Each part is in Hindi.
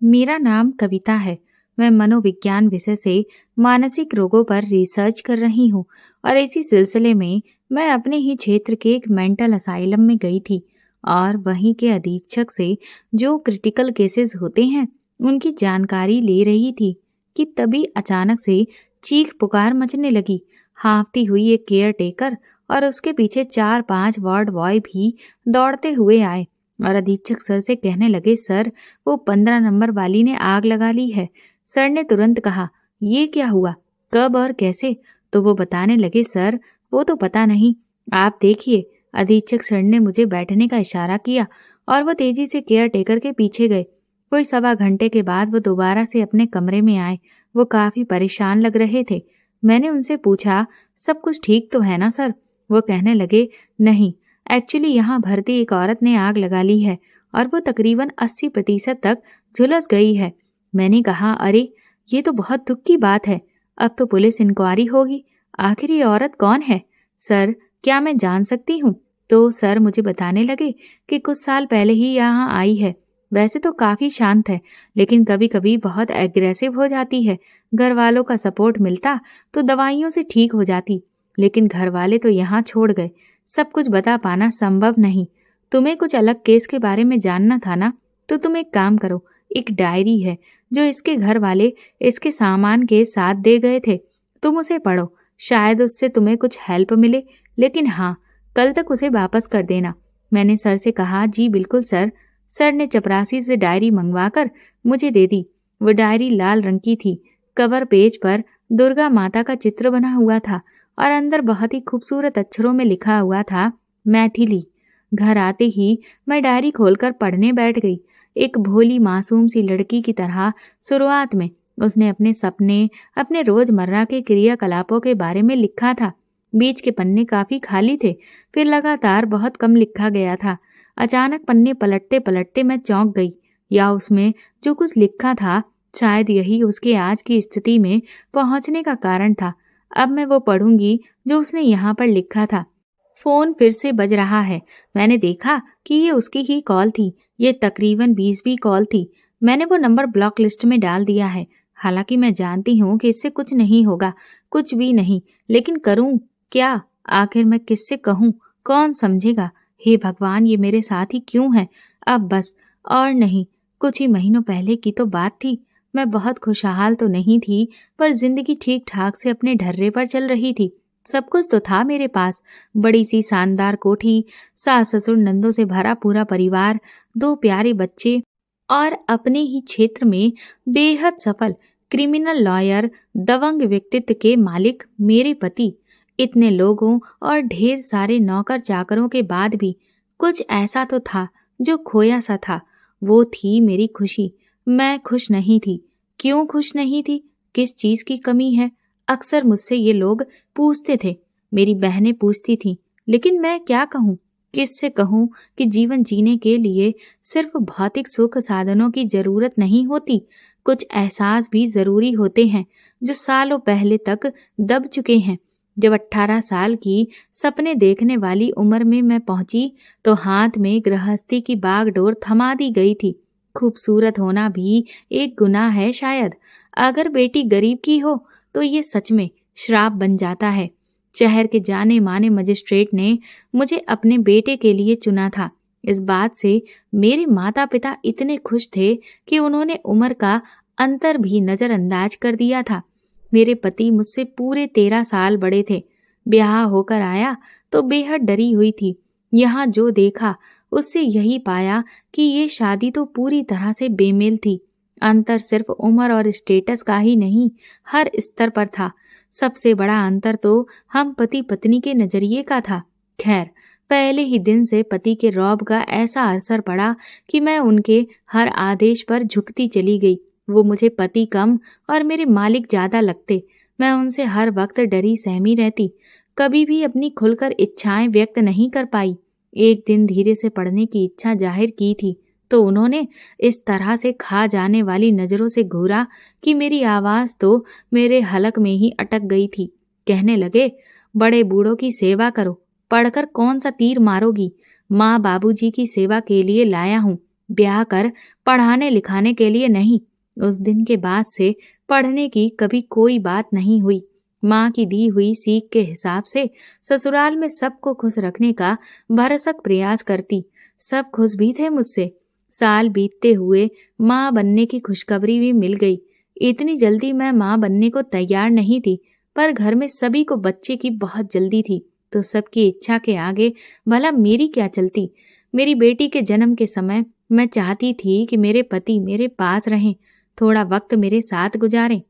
मेरा नाम कविता है। मैं मनोविज्ञान विषय से मानसिक रोगों पर रिसर्च कर रही हूँ और इसी सिलसिले में मैं अपने ही क्षेत्र के एक मेंटल असाइलम में गई थी और वहीं के अधीक्षक से जो क्रिटिकल केसेस होते हैं उनकी जानकारी ले रही थी कि तभी अचानक से चीख पुकार मचने लगी। हांफती हुई एक केयर टेकर और उसके पीछे 4-5 वार्ड बॉय भी दौड़ते हुए आए और अधीक्षक सर से कहने लगे, सर वो 15 नंबर वाली ने आग लगा ली है। सर ने तुरंत कहा, ये क्या हुआ, कब और कैसे? तो वो बताने लगे, सर वो तो पता नहीं, आप देखिए। अधीक्षक सर ने मुझे बैठने का इशारा किया और वो तेजी से केयर टेकर के पीछे गए। कोई 1.25 घंटे के बाद वो दोबारा से अपने कमरे में आए। वो काफी परेशान लग रहे थे। मैंने उनसे पूछा, सब कुछ ठीक तो है ना सर? वो कहने लगे, नहीं, एक्चुअली यहाँ भर्ती एक औरत ने आग लगा ली है और वो तकरीबन 80% तक झुलस गई है। मैंने कहा, अरे ये तो बहुत दुख की बात है। अब तो पुलिस इंक्वायरी होगी। आखिर ये औरत कौन है? सर, क्या मैं जान सकती हूँ? तो सर मुझे बताने लगे कि कुछ साल पहले ही यहाँ आई है। वैसे तो काफी शांत है, लेकिन कभी कभी बहुत एग्रेसिव हो जाती है। घर वालों का सपोर्ट मिलता तो दवाइयों से ठीक हो जाती, लेकिन घर वाले तो यहाँ छोड़ गए। सब कुछ बता पाना संभव नहीं। तुम्हें कुछ अलग केस के बारे में जानना था ना, तो तुम एक काम करो, एक डायरी है जो इसके घर वाले इसके सामान के साथ दे गए थे, तुम उसे पढ़ो, शायद उससे तुम्हें कुछ हेल्प मिले। लेकिन हाँ, कल तक उसे वापस कर देना। मैंने सर से कहा, जी बिल्कुल सर। सर ने चपरासी से डायरी मंगवाकर मुझे दे दी। वो डायरी लाल रंग की थी। कवर पेज पर दुर्गा माता का चित्र बना हुआ था और अंदर बहुत ही खूबसूरत अक्षरों में लिखा हुआ था, मैथिली। घर आते ही मैं डायरी खोलकर पढ़ने बैठ गई। एक भोली मासूम सी लड़की की तरह शुरुआत में उसने अपने सपने, अपने रोजमर्रा के क्रियाकलापों के बारे में लिखा था। बीच के पन्ने काफी खाली थे, फिर लगातार बहुत कम लिखा गया था। अचानक पन्ने पलटते पलटते मैं चौंक गई, या उसमें जो कुछ लिखा था शायद यही उसके आज की स्थिति में पहुंचने का कारण था। अब मैं वो पढ़ूंगी जो उसने यहाँ पर लिखा था। फोन फिर से बज रहा है। मैंने देखा कि ये उसकी ही कॉल थी। ये तकरीबन 20वीं कॉल थी। मैंने वो नंबर ब्लॉक लिस्ट में डाल दिया है। हालांकि मैं जानती हूँ कि इससे कुछ नहीं होगा, कुछ भी नहीं, लेकिन करूँ क्या? आखिर मैं किससे कहूँ? कौन समझेगा? हे भगवान, ये मेरे साथ ही क्यों है? अब बस और नहीं। कुछ ही महीनों पहले की तो बात थी। मैं बहुत खुशहाल तो नहीं थी, पर जिंदगी ठीक ठाक से अपने ढर्रे पर चल रही थी। सब कुछ तो था मेरे पास, बड़ी सी शानदार कोठी, सास ससुर नंदों से भरा पूरा परिवार, 2 प्यारे बच्चे और अपने ही क्षेत्र में बेहद सफल क्रिमिनल लॉयर, दबंग व्यक्तित्व के मालिक मेरे पति। इतने लोगों और ढेर सारे नौकर चाकरों के बाद भी कुछ ऐसा तो था जो खोया सा था। वो थी मेरी खुशी। मैं खुश नहीं थी। क्यों खुश नहीं थी? किस चीज की कमी है? अक्सर मुझसे ये लोग पूछते थे, मेरी बहनें पूछती थीं, लेकिन मैं क्या कहूँ? किससे कहूँ कि जीवन जीने के लिए सिर्फ भौतिक सुख साधनों की जरूरत नहीं होती, कुछ एहसास भी जरूरी होते हैं जो सालों पहले तक दब चुके हैं। जब 18 साल की सपने देखने वाली उम्र में मैं पहुंची तो हाथ में गृहस्थी की बागडोर थमा दी गई थी। खूबसूरत होना भी एक गुनाह है शायद। अगर बेटी गरीब की हो तो ये सच में श्राप बन जाता है। शहर के जाने माने मजिस्ट्रेट ने मुझे अपने बेटे के लिए चुना था। इस बात से मेरे माता पिता इतने खुश थे कि उन्होंने उम्र का अंतर भी नजरअंदाज कर दिया था। मेरे पति मुझसे पूरे 13 साल बड़े थे। ब्याह होकर आया तो बेहद डरी हुई थी। यहाँ जो देखा उससे यही पाया कि ये शादी तो पूरी तरह से बेमेल थी। अंतर सिर्फ उम्र और स्टेटस का ही नहीं, हर स्तर पर था। सबसे बड़ा अंतर तो हम पति पत्नी के नजरिए का था। खैर, पहले ही दिन से पति के रौब का ऐसा असर पड़ा कि मैं उनके हर आदेश पर झुकती चली गई। वो मुझे पति कम और मेरे मालिक ज्यादा लगते। मैं उनसे हर वक्त डरी सहमी रहती, कभी भी अपनी खुलकर इच्छाएं व्यक्त नहीं कर पाई। एक दिन धीरे से पढ़ने की इच्छा जाहिर की थी तो उन्होंने इस तरह से खा जाने वाली नजरों से घूरा कि मेरी आवाज तो मेरे हलक में ही अटक गई थी। कहने लगे, बड़े बूढ़ों की सेवा करो, पढ़कर कौन सा तीर मारोगी? माँ बाबूजी की सेवा के लिए लाया हूँ। ब्याह कर पढ़ाने लिखाने के लिए नहीं। उस दिन के बाद से पढ़ने की कभी कोई बात नहीं हुई। माँ की दी हुई सीख के हिसाब से ससुराल में सबको खुश रखने का भरसक प्रयास करती। सब खुश भी थे मुझसे। साल बीतते हुए माँ बनने की खुशखबरी भी मिल गई। इतनी जल्दी मैं माँ बनने को तैयार नहीं थी, पर घर में सभी को बच्चे की बहुत जल्दी थी, तो सबकी इच्छा के आगे भला मेरी क्या चलती। मेरी बेटी के जन्म के समय मैं चाहती थी कि मेरे पति मेरे पास रहें, थोड़ा वक्त मेरे साथ गुजारें।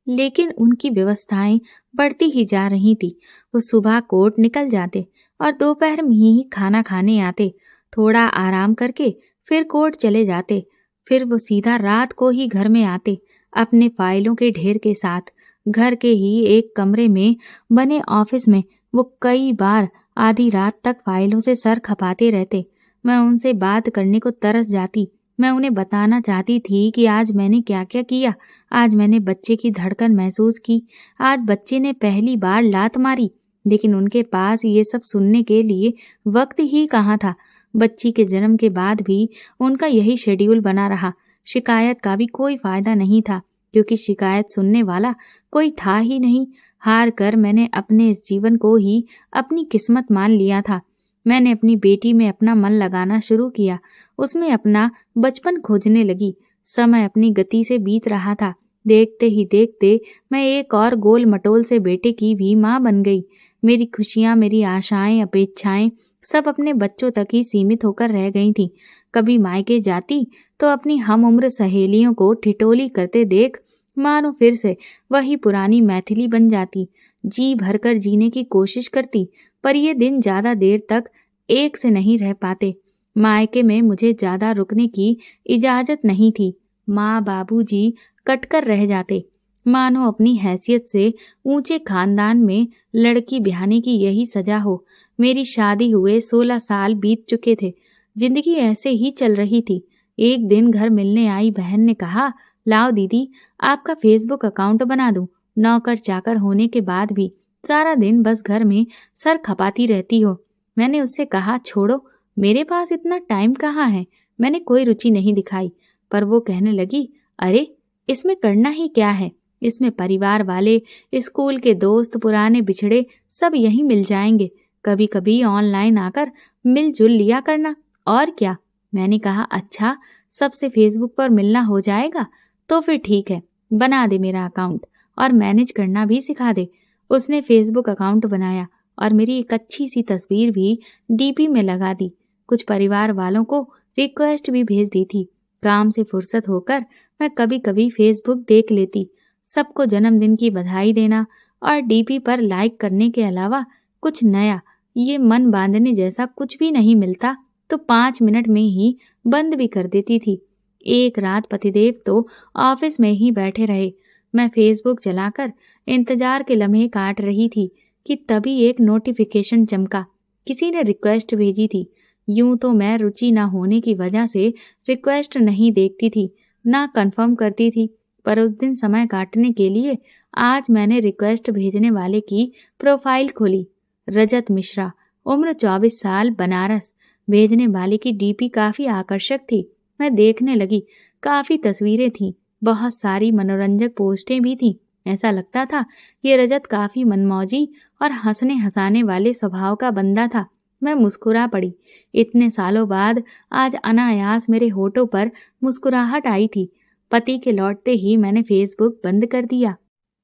लेकिन उनकी व्यवस्थाएं बढ़ती ही जा रही थी। वो सुबह कोर्ट निकल जाते और दोपहर में ही खाना खाने आते, थोड़ा आराम करके फिर कोर्ट चले जाते। फिर वो सीधा रात को ही घर में आते, अपने फाइलों के ढेर के साथ। घर के ही एक कमरे में बने ऑफिस में वो कई बार आधी रात तक फाइलों से सर खपाते रहते। मैं उनसे बात करने को तरस जाती। मैं उन्हें बताना चाहती थी कि आज मैंने क्या क्या किया। आज मैंने बच्चे की धड़कन महसूस की, आज बच्चे ने पहली बार लात मारी। लेकिन उनके पास ये सब सुनने के लिए वक्त ही कहाँ था। बच्ची के जन्म के बाद भी उनका यही शेड्यूल बना रहा। शिकायत का भी कोई फायदा नहीं था, क्योंकि शिकायत सुनने वाला कोई था ही नहीं। हार कर मैंने अपने इस जीवन को ही अपनी किस्मत मान लिया था। मैंने अपनी बेटी में अपना मन लगाना शुरू किया, उसमें अपना बचपन खोजने लगी। समय अपनी गति से बीत रहा था। देखते ही देखते मैं एक और गोल मटोल से बेटे की भी माँ बन गई। मेरी खुशियाँ, मेरी आशाएं, अपेक्षाएं सब अपने बच्चों तक ही सीमित होकर रह गई थी। कभी मायके जाती तो अपनी हम उम्र सहेलियों को ठिठोली करते देख मानो फिर से वही पुरानी मैथिली बन जाती। जी भरकर जीने की कोशिश करती, पर ये दिन ज्यादा देर तक एक से नहीं रह पाते। मायके में मुझे ज्यादा रुकने की इजाजत नहीं थी। माँ बाबूजी कटकर रह जाते, मानो अपनी हैसियत से ऊंचे खानदान में लड़की ब्याहने की यही सजा हो। मेरी शादी हुए 16 साल बीत चुके थे। जिंदगी ऐसे ही चल रही थी। एक दिन घर मिलने आई बहन ने कहा, लाओ दीदी, आपका फेसबुक अकाउंट बना दूं। नौकर चाकर होने के बाद भी सारा दिन बस घर में सर खपाती रहती हो। मैंने उससे कहा, छोड़ो, मेरे पास इतना टाइम कहाँ है। मैंने कोई रुचि नहीं दिखाई, पर वो कहने लगी, अरे इसमें करना ही क्या है। इसमें परिवार वाले, स्कूल के दोस्त, पुराने बिछड़े सब यहीं मिल जाएंगे। कभी कभी ऑनलाइन आकर मिलजुल लिया करना, और क्या। मैंने कहा, अच्छा, सबसे फेसबुक पर मिलना हो जाएगा तो फिर ठीक है, बना दे मेरा अकाउंट और मैनेज करना भी सिखा दे। उसने फेसबुक अकाउंट बनाया और मेरी एक अच्छी सी तस्वीर भी डीपी में लगा दी। कुछ परिवार वालों को रिक्वेस्ट भी भेज दी थी। काम से फुर्सत होकर मैं कभी कभी फेसबुक देख लेती। सबको जन्मदिन की बधाई देना और डीपी पर लाइक करने के अलावा कुछ नया, ये मन बांधने जैसा कुछ भी नहीं मिलता तो 5 मिनट में ही बंद भी कर देती थी। एक रात पतिदेव तो ऑफिस में ही बैठे रहे। मैं फेसबुक चलाकर इंतजार के लम्हे काट रही थी कि तभी एक नोटिफिकेशन चमका। किसी ने रिक्वेस्ट भेजी थी। यूं तो मैं रुचि न होने की वजह से रिक्वेस्ट नहीं देखती थी, ना कंफर्म करती थी, पर उस दिन समय काटने के लिए आज मैंने रिक्वेस्ट भेजने वाले की प्रोफाइल खोली। रजत मिश्रा, उम्र 24 साल, बनारस। भेजने वाले की डीपी काफी आकर्षक थी। मैं देखने लगी। काफी तस्वीरें थीं, बहुत सारी मनोरंजक पोस्टें भी थीं। ऐसा लगता था ये रजत काफी मनमौजी और हंसने हंसाने वाले स्वभाव का बंदा था। मैं मुस्कुरा पड़ी। इतने सालों बाद आज अनायास मेरे होठों पर मुस्कुराहट आई थी। पति के लौटते ही मैंने फेसबुक बंद कर दिया।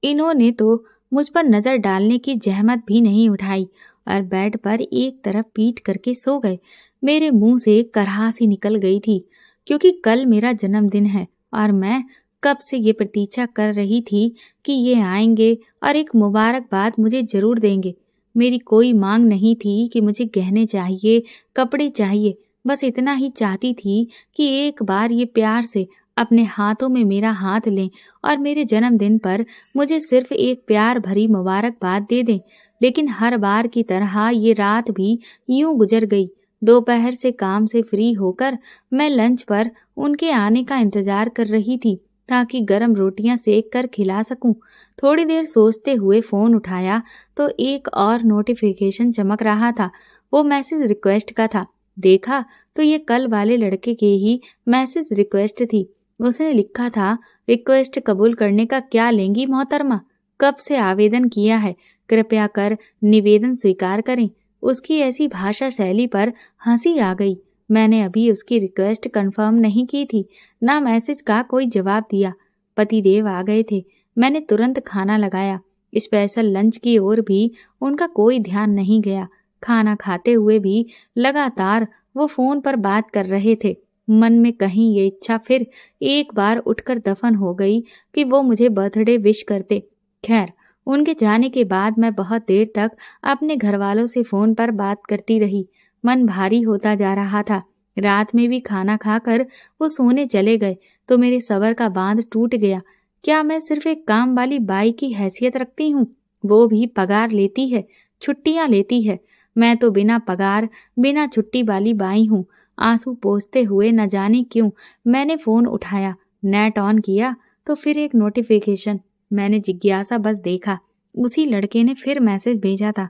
इन्होंने तो मुझ पर नजर डालने की जहमत भी नहीं उठाई और बेड पर एक तरफ पीट करके सो गए। मेरे मुंह से कराहसी निकल गई थी, क्योंकि कल मेरा जन्मदिन है और मैं कब से ये प्रतीक्षा कर रही थी कि ये आएंगे और एक मुबारकबाद मुझे जरूर देंगे। मेरी कोई मांग नहीं थी कि मुझे गहने चाहिए, कपड़े चाहिए। बस इतना ही चाहती थी कि एक बार ये प्यार से अपने हाथों में मेरा हाथ लें और मेरे जन्मदिन पर मुझे सिर्फ एक प्यार भरी मुबारकबाद दे दें। लेकिन हर बार की तरह ये रात भी यूं गुजर गई। दोपहर से काम से फ्री होकर मैं लंच पर उनके आने का इंतजार कर रही थी, ताकि गरम रोटियां सेक कर खिला सकूं। थोड़ी देर सोचते हुए फोन उठाया तो एक और नोटिफिकेशन चमक रहा था। वो मैसेज रिक्वेस्ट का था। देखा तो ये कल वाले लड़के के ही मैसेज रिक्वेस्ट थी। उसने लिखा था, रिक्वेस्ट कबूल करने का क्या लेंगी मोहतरमा? कब से आवेदन किया है, कृपया कर निवेदन स्वीकार करें। उसकी ऐसी भाषा शैली पर हंसी आ गई। मैंने अभी उसकी रिक्वेस्ट कंफर्म नहीं की थी, ना मैसेज का कोई जवाब दिया। पतिदेव आ गए थे। मैंने तुरंत खाना लगाया। स्पेशल लंच की ओर भी उनका कोई ध्यान नहीं गया। खाना खाते हुए भी लगातार वो फोन पर बात कर रहे थे। मन में कहीं ये इच्छा फिर एक बार उठकर दफन हो गई कि वो मुझे बर्थडे विश करते। खैर, उनके जाने के बाद मैं बहुत देर तक अपने घर वालों से फोन पर बात करती रही। मन भारी होता जा रहा था। रात में भी खाना खाकर वो सोने चले गए तो मेरे सब्र का बांध टूट गया। क्या मैं सिर्फ एक काम वाली बाई की हैसियत रखती हूँ? वो भी पगार लेती है, छुट्टियां लेती है। मैं तो बिना पगार, बिना छुट्टी वाली बाई हूँ। आंसू पोंछते हुए न जाने क्यों मैंने फोन उठाया। नेट ऑन किया तो फिर एक नोटिफिकेशन। मैंने जिज्ञासा बस देखा। उसी लड़के ने फिर मैसेज भेजा था,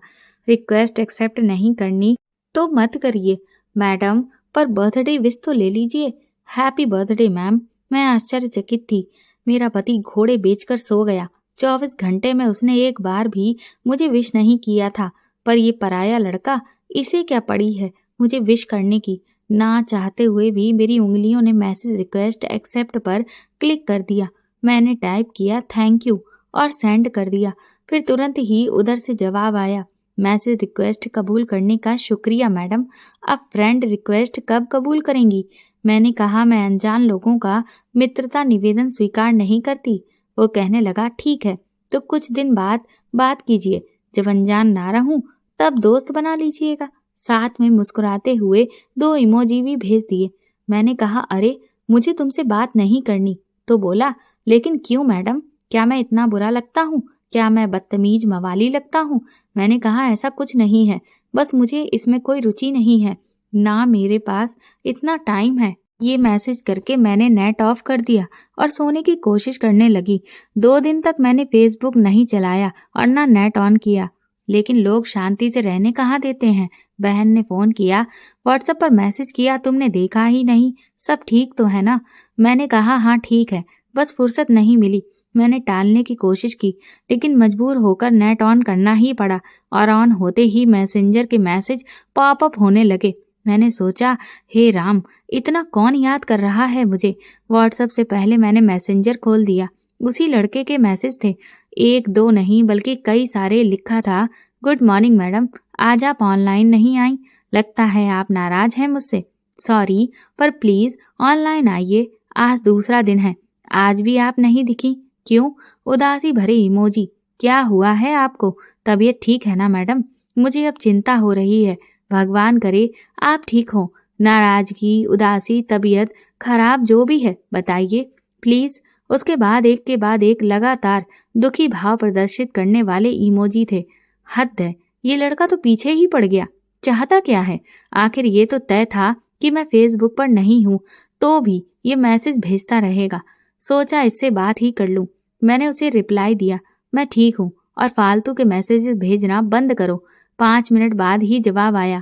रिक्वेस्ट एक्सेप्ट नहीं करनी तो मत करिए मैडम, पर बर्थडे विश तो ले लीजिए। Happy birthday ma'am. मैं आश्चर्यचकित थी। मेरा पति घोड़े बेचकर सो गया। 24 घंटे में उसने एक बार भी मुझे विश नहीं किया था। पर ये पराया लड़का, इसे क्या पड़ी है मुझे विश करने की? ना चाहते हुए भी मेरी उंगलियों ने मैसेज रिक्वेस्ट एक्सेप्ट पर क्लिक कर दिया। मैंने टाइप किया थैंक यू और सेंड कर दिया। फिर तुरंत ही उधर से जवाब आया, मैसेज रिक्वेस्ट कबूल करने का शुक्रिया मैडम। अब फ्रेंड रिक्वेस्ट कब कबूल करेंगी? मैंने कहा, मैं अनजान लोगों का मित्रता निवेदन स्वीकार नहीं करती। वो कहने लगा, ठीक है तो कुछ दिन बाद बात कीजिए, जब अनजान ना रहूं तब दोस्त बना लीजिएगा। साथ में मुस्कुराते हुए 2 इमोजी भी भेज दिए। मैंने कहा, अरे मुझे तुमसे बात नहीं करनी। तो बोला, लेकिन क्यों मैडम? क्या मैं इतना बुरा लगता हूँ? क्या मैं बदतमीज मवाली लगता हूँ? मैंने कहा, ऐसा कुछ नहीं है, बस मुझे इसमें कोई रुचि नहीं है, ना मेरे पास इतना टाइम है। ये मैसेज करके मैंने नेट ऑफ कर दिया और सोने की कोशिश करने लगी। 2 दिन तक मैंने फेसबुक नहीं चलाया और ना नेट ऑन किया। लेकिन लोग शांति से रहने कहाँ देते हैं। बहन ने फोन किया, व्हाट्सएप पर मैसेज किया, तुमने देखा ही नहीं, सब ठीक तो है ना? मैंने कहा, हाँ ठीक है, बस फुर्सत नहीं मिली। मैंने टालने की कोशिश की, लेकिन मजबूर होकर नेट ऑन करना ही पड़ा और ऑन होते ही मैसेंजर के मैसेज पॉपअप होने लगे। मैंने सोचा, हे राम, इतना कौन याद कर रहा है मुझे? व्हाट्सएप से पहले मैंने मैसेंजर खोल दिया। उसी लड़के के मैसेज थे, 1-2 नहीं बल्कि कई सारे। लिखा था, गुड मॉर्निंग मैडम, आज आप ऑनलाइन नहीं आई, लगता है आप नाराज हैं मुझसे। सॉरी, पर प्लीज ऑनलाइन आइए, आज दूसरा दिन है। आज भी आप नहीं दिखी, क्यों? उदासी भरे इमोजी। क्या हुआ है आपको? तबीयत ठीक है ना मैडम? मुझे अब चिंता हो रही है। भगवान करे आप ठीक हो। नाराजगी, उदासी, तबीयत खराब जो भी है बताइए प्लीज। उसके बाद एक के बाद एक लगातार दुखी भाव प्रदर्शित करने वाले इमोजी थे। हद है, ये लड़का तो पीछे ही पड़ गया। चाहता क्या है? आखिर ये तो तय था कि मैं फेसबुक पर नहीं हूँ तो भी ये मैसेज भेजता रहेगा। सोचा इससे बात ही कर लूं। मैंने उसे रिप्लाई दिया, मैं ठीक हूँ और फालतू के मैसेजेस भेजना बंद करो। 5 मिनट बाद ही जवाब आया।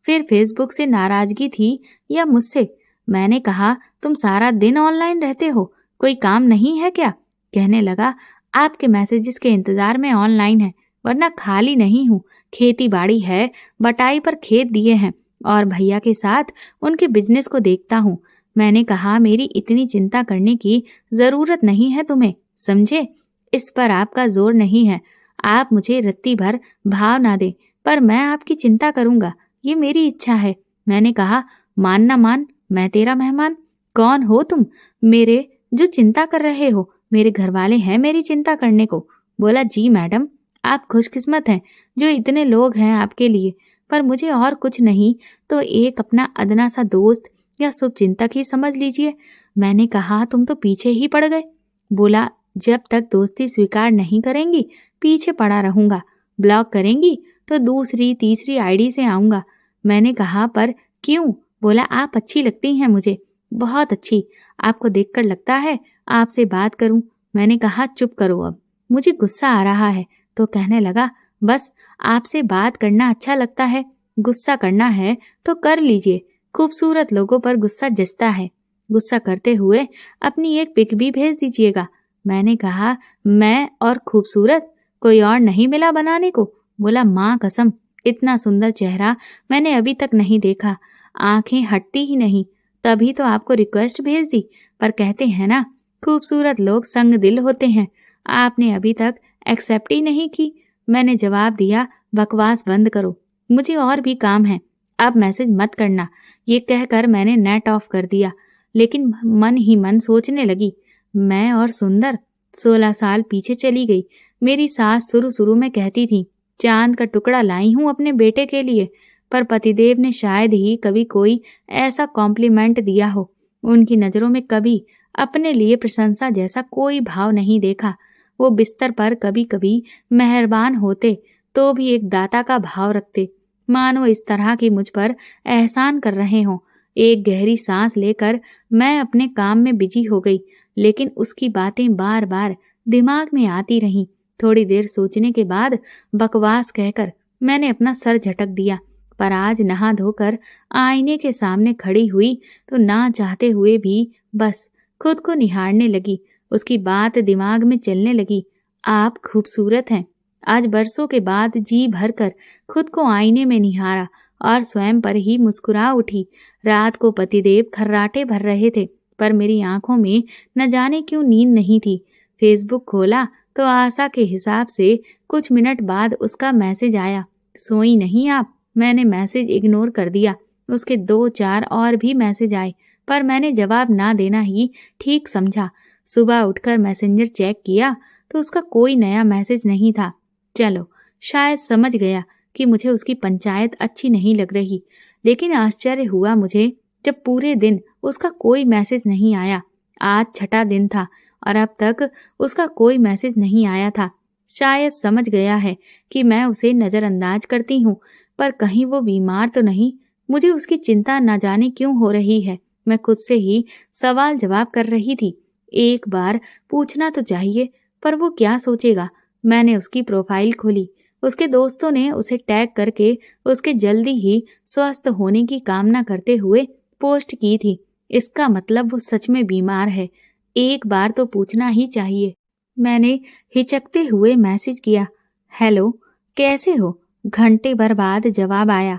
फिर फेसबुक से नाराजगी थी या मुझसे? मैंने कहा, तुम सारा दिन ऑनलाइन रहते हो, कोई काम नहीं है क्या? कहने लगा, आपके मैसेजेस के इंतजार में ऑनलाइन है, वरना खाली नहीं हूँ। खेती बाड़ी है, बटाई पर खेत दिए हैं और भैया के साथ उनके बिजनेस को देखता हूँ। मैंने कहा, मेरी इतनी चिंता करने की जरूरत नहीं है तुम्हें, समझे? इस पर आपका जोर नहीं है। आप मुझे रत्ती भर भाव ना दें, पर मैं आपकी चिंता करूंगा, ये मेरी इच्छा है। मैंने कहा, मान ना मान, मैं तेरा मेहमान? कौन हो तुम मेरे जो चिंता कर रहे हो? मेरे घर वाले हैं मेरी चिंता करने को। बोला, जी मैडम, आप खुशकिस्मत हैं जो इतने लोग हैं आपके लिए, पर मुझे और कुछ नहीं तो एक अपना अदना सा दोस्त या शुभ चिंतक ही समझ लीजिए। मैंने कहा, तुम तो पीछे ही पड़ गए। बोला, जब तक दोस्ती स्वीकार नहीं करेंगी पीछे पड़ा रहूंगा, ब्लॉक करेंगी तो दूसरी तीसरी आईडी से आऊंगा। मैंने कहा, पर क्यों? बोला, आप अच्छी लगती हैं मुझे, बहुत अच्छी। आपको देखकर लगता है आपसे बात करूं। मैंने कहा, चुप करो, अब मुझे गुस्सा आ रहा है। तो कहने लगा, बस आपसे बात करना अच्छा लगता है, गुस्सा करना है तो कर लीजिए, खूबसूरत लोगों पर गुस्सा जचता है। गुस्सा करते हुए अपनी एक पिक भी भेज दीजिएगा। मैंने कहा, मैं और खूबसूरत, कोई और नहीं मिला बनाने को? बोला, माँ कसम, इतना सुंदर चेहरा मैंने अभी तक नहीं देखा, आंखें हटती ही नहीं। तभी तो आपको रिक्वेस्ट भेज दी, पर कहते हैं ना, खूबसूरत लोग संग दिल होते हैं। आपने अभी तक एक्सेप्ट ही नहीं की। मैंने जवाब दिया, बकवास बंद करो, मुझे और भी काम है, अब मैसेज मत करना। ये कहकर मैंने नेट ऑफ कर दिया, लेकिन मन ही मन सोचने लगी, मैं और सुंदर 16 साल पीछे चली गई। मेरी सास शुरू शुरू में कहती थी, चांद का टुकड़ा लाई हूं अपने बेटे के लिए, पर पतिदेव ने शायद ही कभी कोई ऐसा कॉम्प्लीमेंट दिया हो। उनकी नजरों में कभी अपने लिए प्रशंसा जैसा कोई भाव नहीं देखा। वो बिस्तर पर कभी कभी मेहरबान होते तो भी एक दाता का भाव रखते, मानो इस तरह की मुझ पर एहसान कर रहे हों। एक गहरी सांस लेकर मैं अपने काम में बिजी हो गई, लेकिन उसकी बातें बार बार दिमाग में आती रहीं। थोड़ी देर सोचने के बाद बकवास कहकर मैंने अपना सर झटक दिया, पर आज नहा धोकर आईने के सामने खड़ी हुई तो ना चाहते हुए भी बस खुद को निहारने लगी। उसकी बात दिमाग में चलने लगी, आप खूबसूरत हैं। आज बरसों के बाद जी भरकर खुद को आईने में निहारा और स्वयं पर ही मुस्कुरा उठी। रात को पतिदेव खर्राटे भर रहे थे, पर मेरी आंखों में न जाने क्यों नींद नहीं थी। फेसबुक खोला तो आशा के हिसाब से कुछ मिनट बाद उसका मैसेज आया, सोई नहीं आप? मैंने मैसेज इग्नोर कर दिया। उसके 2-4 और भी मैसेज आए, पर मैंने जवाब ना देना ही ठीक समझा। सुबह उठकर मैसेंजर चेक किया तो उसका कोई नया मैसेज नहीं था। चलो, शायद समझ गया कि मुझे उसकी पंचायत अच्छी नहीं लग रही, लेकिन आश्चर्य हुआ मुझे जब पूरे दिन उसका कोई मैसेज नहीं आया। आज छठा दिन था और अब तक उसका कोई मैसेज नहीं आया था। शायद समझ गया है कि मैं उसे नजरअंदाज करती हूँ, पर कहीं वो बीमार तो नहीं। मुझे उसकी चिंता न जाने क्यों हो रही है। मैं खुद से ही सवाल जवाब कर रही थी। एक बार पूछना तो चाहिए, पर वो क्या सोचेगा। मैंने उसकी प्रोफाइल खोली। उसके दोस्तों ने उसे टैग करके उसके जल्दी ही स्वस्थ होने की कामना करते हुए पोस्ट की थी। इसका मतलब वो सच में बीमार है। एक बार तो पूछना ही चाहिए। मैंने हिचकते हुए मैसेज किया, हेलो, कैसे हो? घंटे भर बाद जवाब आया,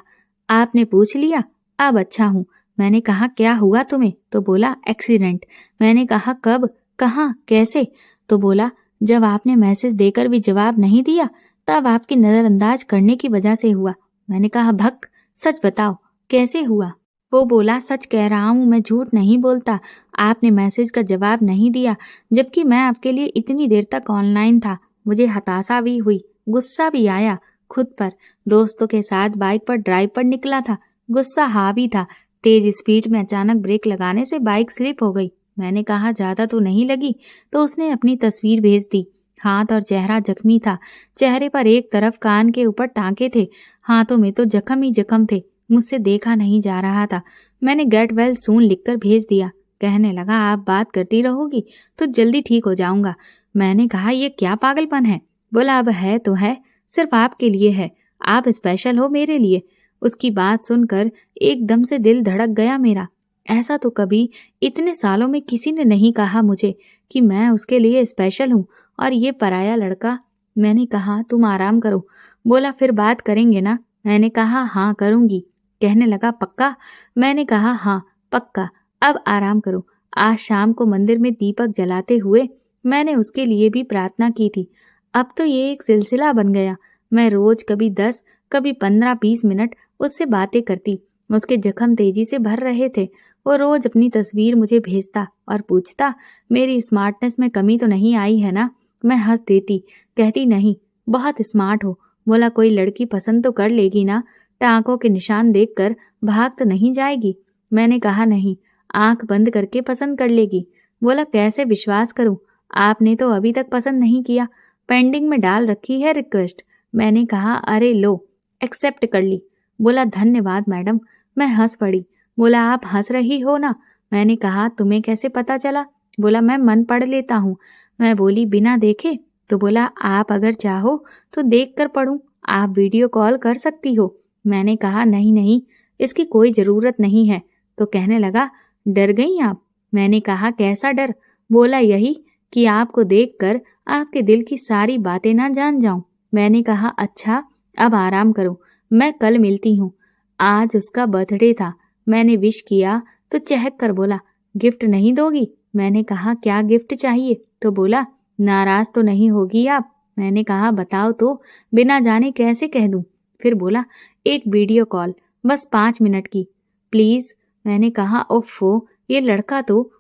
आपने पूछ लिया, अब अच्छा हूँ। मैंने कहा, क्या हुआ तुम्हें? तो बोला, एक्सीडेंट। मैंने कहा, कब, कहाँ, कैसे? तो बोला, जब आपने मैसेज देकर भी जवाब नहीं दिया तब आपकी नजरअंदाज करने की वजह से हुआ। मैंने कहा, भक, सच बताओ, कैसे हुआ? वो बोला, सच कह रहा हूँ, मैं झूठ नहीं बोलता। आपने मैसेज का जवाब नहीं दिया, जबकि मैं आपके लिए इतनी देर तक ऑनलाइन था। मुझे हताशा भी हुई, गुस्सा भी आया खुद पर। दोस्तों के साथ बाइक पर ड्राइव पर निकला था, गुस्सा हावी था। तेज स्पीड में अचानक ब्रेक लगाने से बाइक स्लिप हो गई। मैंने कहा, ज्यादा तो नहीं लगी? तो उसने अपनी तस्वीर भेज दी। हाथ और चेहरा जख्मी था। चेहरे पर एक तरफ कान के ऊपर टांके थे, हाथों में तो जख्म ही जख्म थे। मुझसे देखा नहीं जा रहा था। मैंने गेट वेल सून लिखकर भेज दिया। कहने लगा, आप बात करती रहोगी तो जल्दी ठीक हो जाऊंगा। मैंने कहा, ये क्या पागलपन है? बोला, अब है तो है, सिर्फ आपके लिए है, आप स्पेशल हो मेरे लिए। उसकी बात सुनकर एकदम से दिल धड़क गया मेरा। ऐसा तो कभी इतने सालों में किसी ने नहीं कहा मुझे कि मैं उसके लिए स्पेशल हूँ, और ये पराया लड़का। मैंने कहा, तुम आराम करो। बोला, फिर बात करेंगे ना? मैंने कहा, हाँ करूंगी। कहने लगा, पक्का? मैंने कहा, हाँ पक्का, अब आराम करो। आज शाम को मंदिर में दीपक जलाते हुए मैंने उसके लिए भी प्रार्थना की थी। अब तो ये एक सिलसिला बन गया। मैं रोज कभी 10, कभी 15-20 मिनट उससे बातें करती। उसके जख्म तेजी से भर रहे थे। वो रोज अपनी तस्वीर मुझे भेजता और पूछता, मेरी स्मार्टनेस में कमी तो नहीं आई है ना? मैं हंस देती, कहती, नहीं, बहुत स्मार्ट हो। बोला, कोई लड़की पसंद तो कर लेगी ना? टांकों के निशान देखकर भाग तो नहीं जाएगी? मैंने कहा, नहीं, आंख बंद करके पसंद कर लेगी। बोला, कैसे विश्वास करूं? आपने तो अभी तक पसंद नहीं किया, पेंडिंग में डाल रखी है रिक्वेस्ट। मैंने कहा, अरे लो, एक्सेप्ट कर ली। बोला, धन्यवाद मैडम। मैं हंस पड़ी। बोला, आप हंस रही हो ना? मैंने कहा, तुम्हें कैसे पता चला? बोला, मैं मन पढ़ लेता हूँ। मैं बोली, बिना देखे? तो बोला, आप अगर चाहो तो देख कर पढ़ूं, आप वीडियो कॉल कर सकती हो। मैंने कहा, नहीं नहीं, इसकी कोई ज़रूरत नहीं है। तो कहने लगा, डर गई आप? मैंने कहा, कैसा डर? बोला, यही कि आपको देखकर आपके दिल की सारी बातें ना जान जाऊं। मैंने कहा, अच्छा, अब आराम करो, मैं कल मिलती हूँ। आज उसका बर्थडे था। मैंने विश किया तो चहक कर बोला, गिफ्ट नहीं दोगी? मैंने कहा, क्या गिफ्ट चाहिए? तो बोला, नाराज तो नहीं होगी आप? मैंने कहा, बताओ तो, बिना जाने कैसे कह दूं? फिर बोला, एक वीडियो कॉल, बस 5 मिनट की, प्लीज। मैंने कहा, ओफो, ये लड़का तो।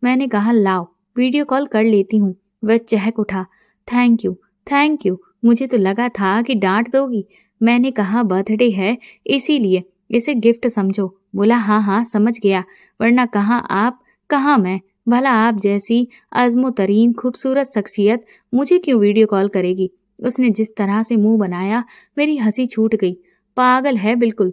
मैंने कहा, लाओ वीडियो कॉल कर लेती हूँ। वह चहक उठा, थैंक यू, थैंक यू। मुझे तो लगा था कि डांट दोगी। मैंने कहा, बर्थडे है इसीलिए इसे गिफ्ट समझो। बोला, हाँ हाँ समझ गया, वरना कहाँ आप कहाँ मैं। भला आप जैसी अज़्मो तरीन खूबसूरत शख्सियत मुझे क्यों वीडियो कॉल करेगी? उसने जिस तरह से मुंह बनाया, मेरी हंसी छूट गई। पागल है बिल्कुल।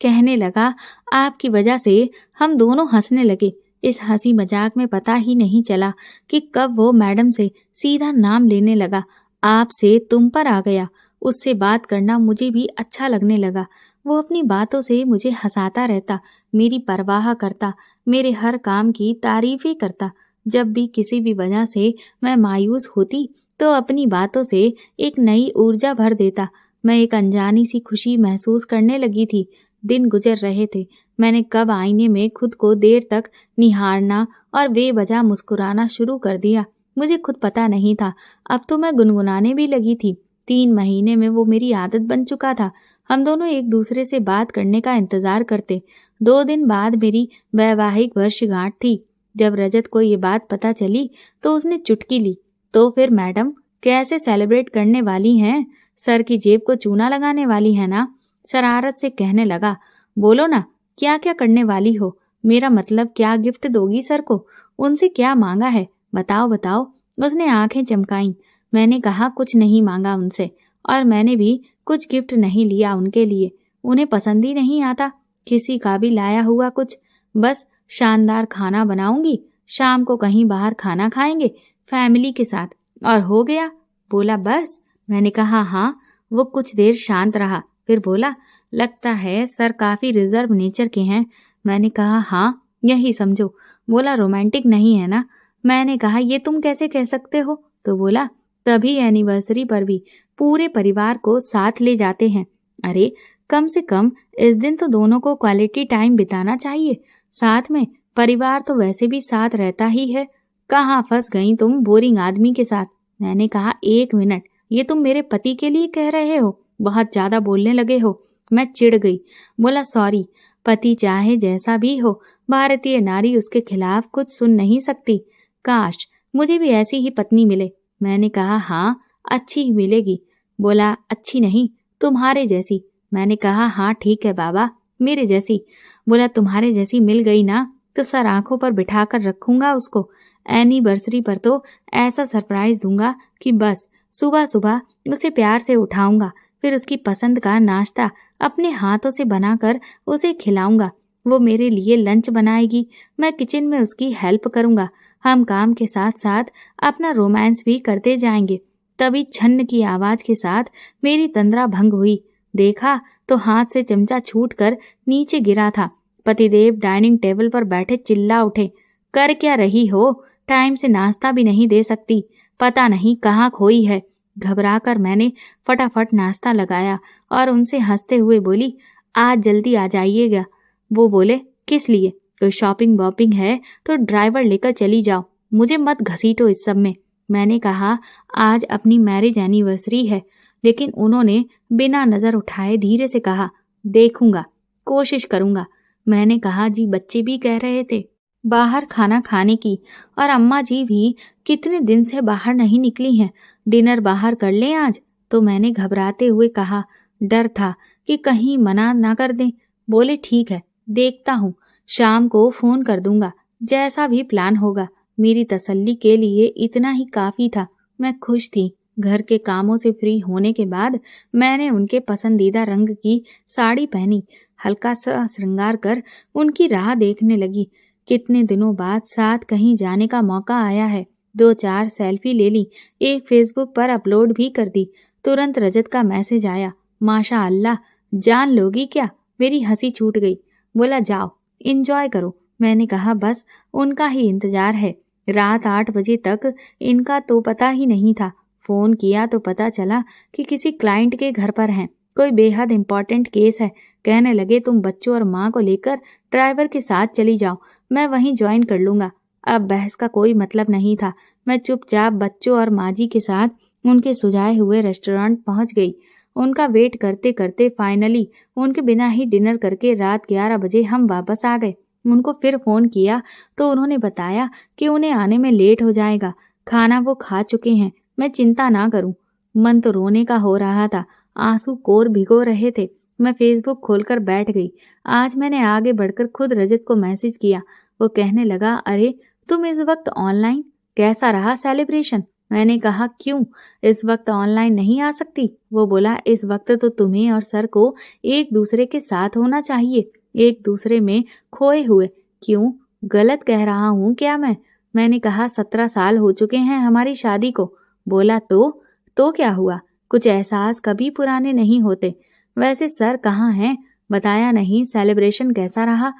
कहने लगा, आपकी वजह से हम दोनों हंसने लगे। इस हंसी मजाक में पता ही नहीं चला कि कब वो मैडम से सीधा नाम लेने लगा। आप से तुम पर आ गया। उससे बात करना मुझे भी अच्छा लगने लगा। वो अपनी बातों से मुझे हंसाता रहता, मेरी परवाह करता, मेरे हर काम की तारीफें करता। जब भी किसी भी वजह से मैं मायूस होती तो अपनी बातों से एक नई ऊर्जा भर देता। मैं एक अनजानी सी खुशी महसूस करने लगी थी। दिन गुजर रहे थे। मैंने कब आईने में खुद को देर तक निहारना और बेवजह मुस्कुराना शुरू कर दिया, मुझे खुद पता नहीं था। अब तो मैं गुनगुनाने भी लगी थी। 3 महीने में वो मेरी आदत बन चुका था। हम दोनों एक दूसरे से बात करने का इंतजार करते। 2 दिन बाद मेरी वैवाहिक वर्षगांठ थी। जब रजत को ये बात पता चली तो उसने चुटकी ली, तो फिर मैडम कैसे सेलिब्रेट करने वाली हैं? सर की जेब को चूना लगाने वाली है ना? शरारत से कहने लगा, बोलो ना, क्या क्या करने वाली हो? मेरा मतलब, क्या गिफ्ट दोगी सर को? उनसे क्या मांगा है? बताओ बताओ। उसने आंखें चमकाई। मैंने कहा, कुछ नहीं मांगा उनसे, और मैंने भी कुछ गिफ्ट नहीं लिया उनके लिए। उन्हें पसंद ही नहीं आता किसी का भी लाया हुआ कुछ। बस शानदार खाना बनाऊंगी, शाम को कहीं बाहर खाना खाएंगे फैमिली के साथ, और हो गया। बोला, बस? मैंने कहा, हाँ। वो कुछ देर शांत रहा, फिर बोला, लगता है सर काफी रिजर्व नेचर के हैं। मैंने कहा, हाँ, यही समझो। बोला, रोमांटिक नहीं है ना? मैंने कहा, ये तुम कैसे कह सकते हो? तो बोला, तभी एनिवर्सरी पर भी पूरे परिवार को साथ ले जाते हैं। अरे, कम से कम इस दिन तो दोनों को क्वालिटी टाइम बिताना चाहिए साथ में। परिवार तो वैसे भी साथ रहता ही है। कहाँ फंस गई तुम बोरिंग आदमी के साथ? मैंने कहा, 1 मिनट, ये तुम मेरे पति के लिए कह रहे हो? बहुत ज्यादा बोलने लगे हो। मैं चिढ़ गई। बोला, सॉरी, पति चाहे जैसा भी हो, भारतीय नारी उसके खिलाफ कुछ सुन नहीं सकती। काश मुझे भी ऐसी ही पत्नी मिले। मैंने कहा, हाँ, अच्छी ही मिलेगी। बोला, अच्छी नहीं, तुम्हारे जैसी। मैंने कहा, हाँ ठीक है बाबा, मेरे जैसी। बोला, तुम्हारे जैसी मिल गई ना तो सर आंखों पर बिठाकर रखूंगा उसको। एनिवर्सरी पर तो ऐसा सरप्राइज दूंगा कि बस सुबह सुबह उसे प्यार से उठाऊंगा, फिर उसकी पसंद का नाश्ता अपने हाथों से बनाकर उसे खिलाऊंगा। वो मेरे लिए लंच बनाएगी, मैं किचन में उसकी हेल्प करूंगा। हम काम के साथ साथ अपना रोमांस भी करते जाएंगे। तभी छन्न की आवाज के साथ मेरी तंद्रा भंग हुई। देखा तो हाथ से चमचा छूटकर नीचे गिरा था। पतिदेव डाइनिंग टेबल पर बैठे चिल्ला उठे, कर क्या रही हो? टाइम से नाश्ता भी नहीं दे सकती, पता नहीं कहाँ खोई है। घबराकर मैंने फटाफट नाश्ता लगाया और उनसे हंसते हुए बोली, आज जल्दी आ जाइएगा। वो बोले, किस लिए? कोई शॉपिंग वॉपिंग है तो ड्राइवर लेकर चली जाओ, मुझे मत घसीटो इस सब में। मैंने कहा, आज अपनी मैरिज एनिवर्सरी है। लेकिन उन्होंने बिना नजर उठाए धीरे से कहा, देखूंगा, कोशिश करूंगा। मैंने कहा, जी बच्चे भी कह रहे थे बाहर खाना खाने की, और अम्मा जी भी कितने दिन से बाहर नहीं निकली हैं, डिनर बाहर कर लें आज। तो मैंने घबराते हुए कहा, डर था कि कहीं मना ना कर दें। बोले, ठीक है, देखता हूँ, शाम को फोन कर दूंगा, जैसा भी प्लान होगा। मेरी तसल्ली के लिए इतना ही काफी था। मैं खुश थी। घर के कामों से फ्री होने के बाद मैंने उनके पसंदीदा रंग की साड़ी पहनी, हल्का सा श्रृंगार कर उनकी राह देखने लगी। कितने दिनों बाद साथ कहीं जाने का मौका आया है। 2-4 सेल्फी ले ली, एक फेसबुक पर अपलोड भी कर दी। तुरंत रजत का मैसेज आया, माशा अल्लाह, जान लोगी क्या? मेरी हंसी छूट गई। बोला जाओ एंजॉय करो। मैंने कहा बस उनका ही इंतजार है। रात 8 बजे तक इनका तो पता ही नहीं था। फोन किया तो पता चला कि किसी क्लाइंट के घर पर हैं, कोई बेहद इम्पोर्टेंट केस है। कहने लगे तुम बच्चों और माँ को लेकर ड्राइवर के साथ चली जाओ, मैं वहीं ज्वाइन कर लूंगा। अब बहस का कोई मतलब नहीं था। मैं चुपचाप बच्चों और माँ जी के साथ उनके सुझाए हुए रेस्टोरेंट पहुंच गई। उनका वेट करते करते फाइनली उनके बिना ही डिनर करके रात 11 बजे हम वापस आ गए। उनको फिर फोन किया तो उन्होंने बताया कि उन्हें आने में लेट हो जाएगा, खाना वो खा चुके हैं, मैं चिंता ना करूं। मन तो रोने का हो रहा था, आंसू कोर भिगो रहे थे। मैं फेसबुक खोलकर बैठ गई। आज मैंने आगे बढ़कर खुद रजत को मैसेज किया। वो कहने लगा अरे तुम इस वक्त ऑनलाइन, कैसा रहा सेलिब्रेशन? मैंने कहा क्यों, इस वक्त ऑनलाइन नहीं आ सकती? वो बोला इस वक्त तो तुम्हें और सर को एक दूसरे के साथ होना चाहिए, एक दूसरे में खोए हुए। क्यों, गलत कह रहा हूँ क्या मैं? मैंने कहा 17 साल हो चुके हैं हमारी शादी को। बोला तो क्या हुआ, कुछ एहसास कभी पुराने नहीं होते। वैसे सर कहाँ हैं? बताया नहीं, सेलिब्रेशन कैसा रहा?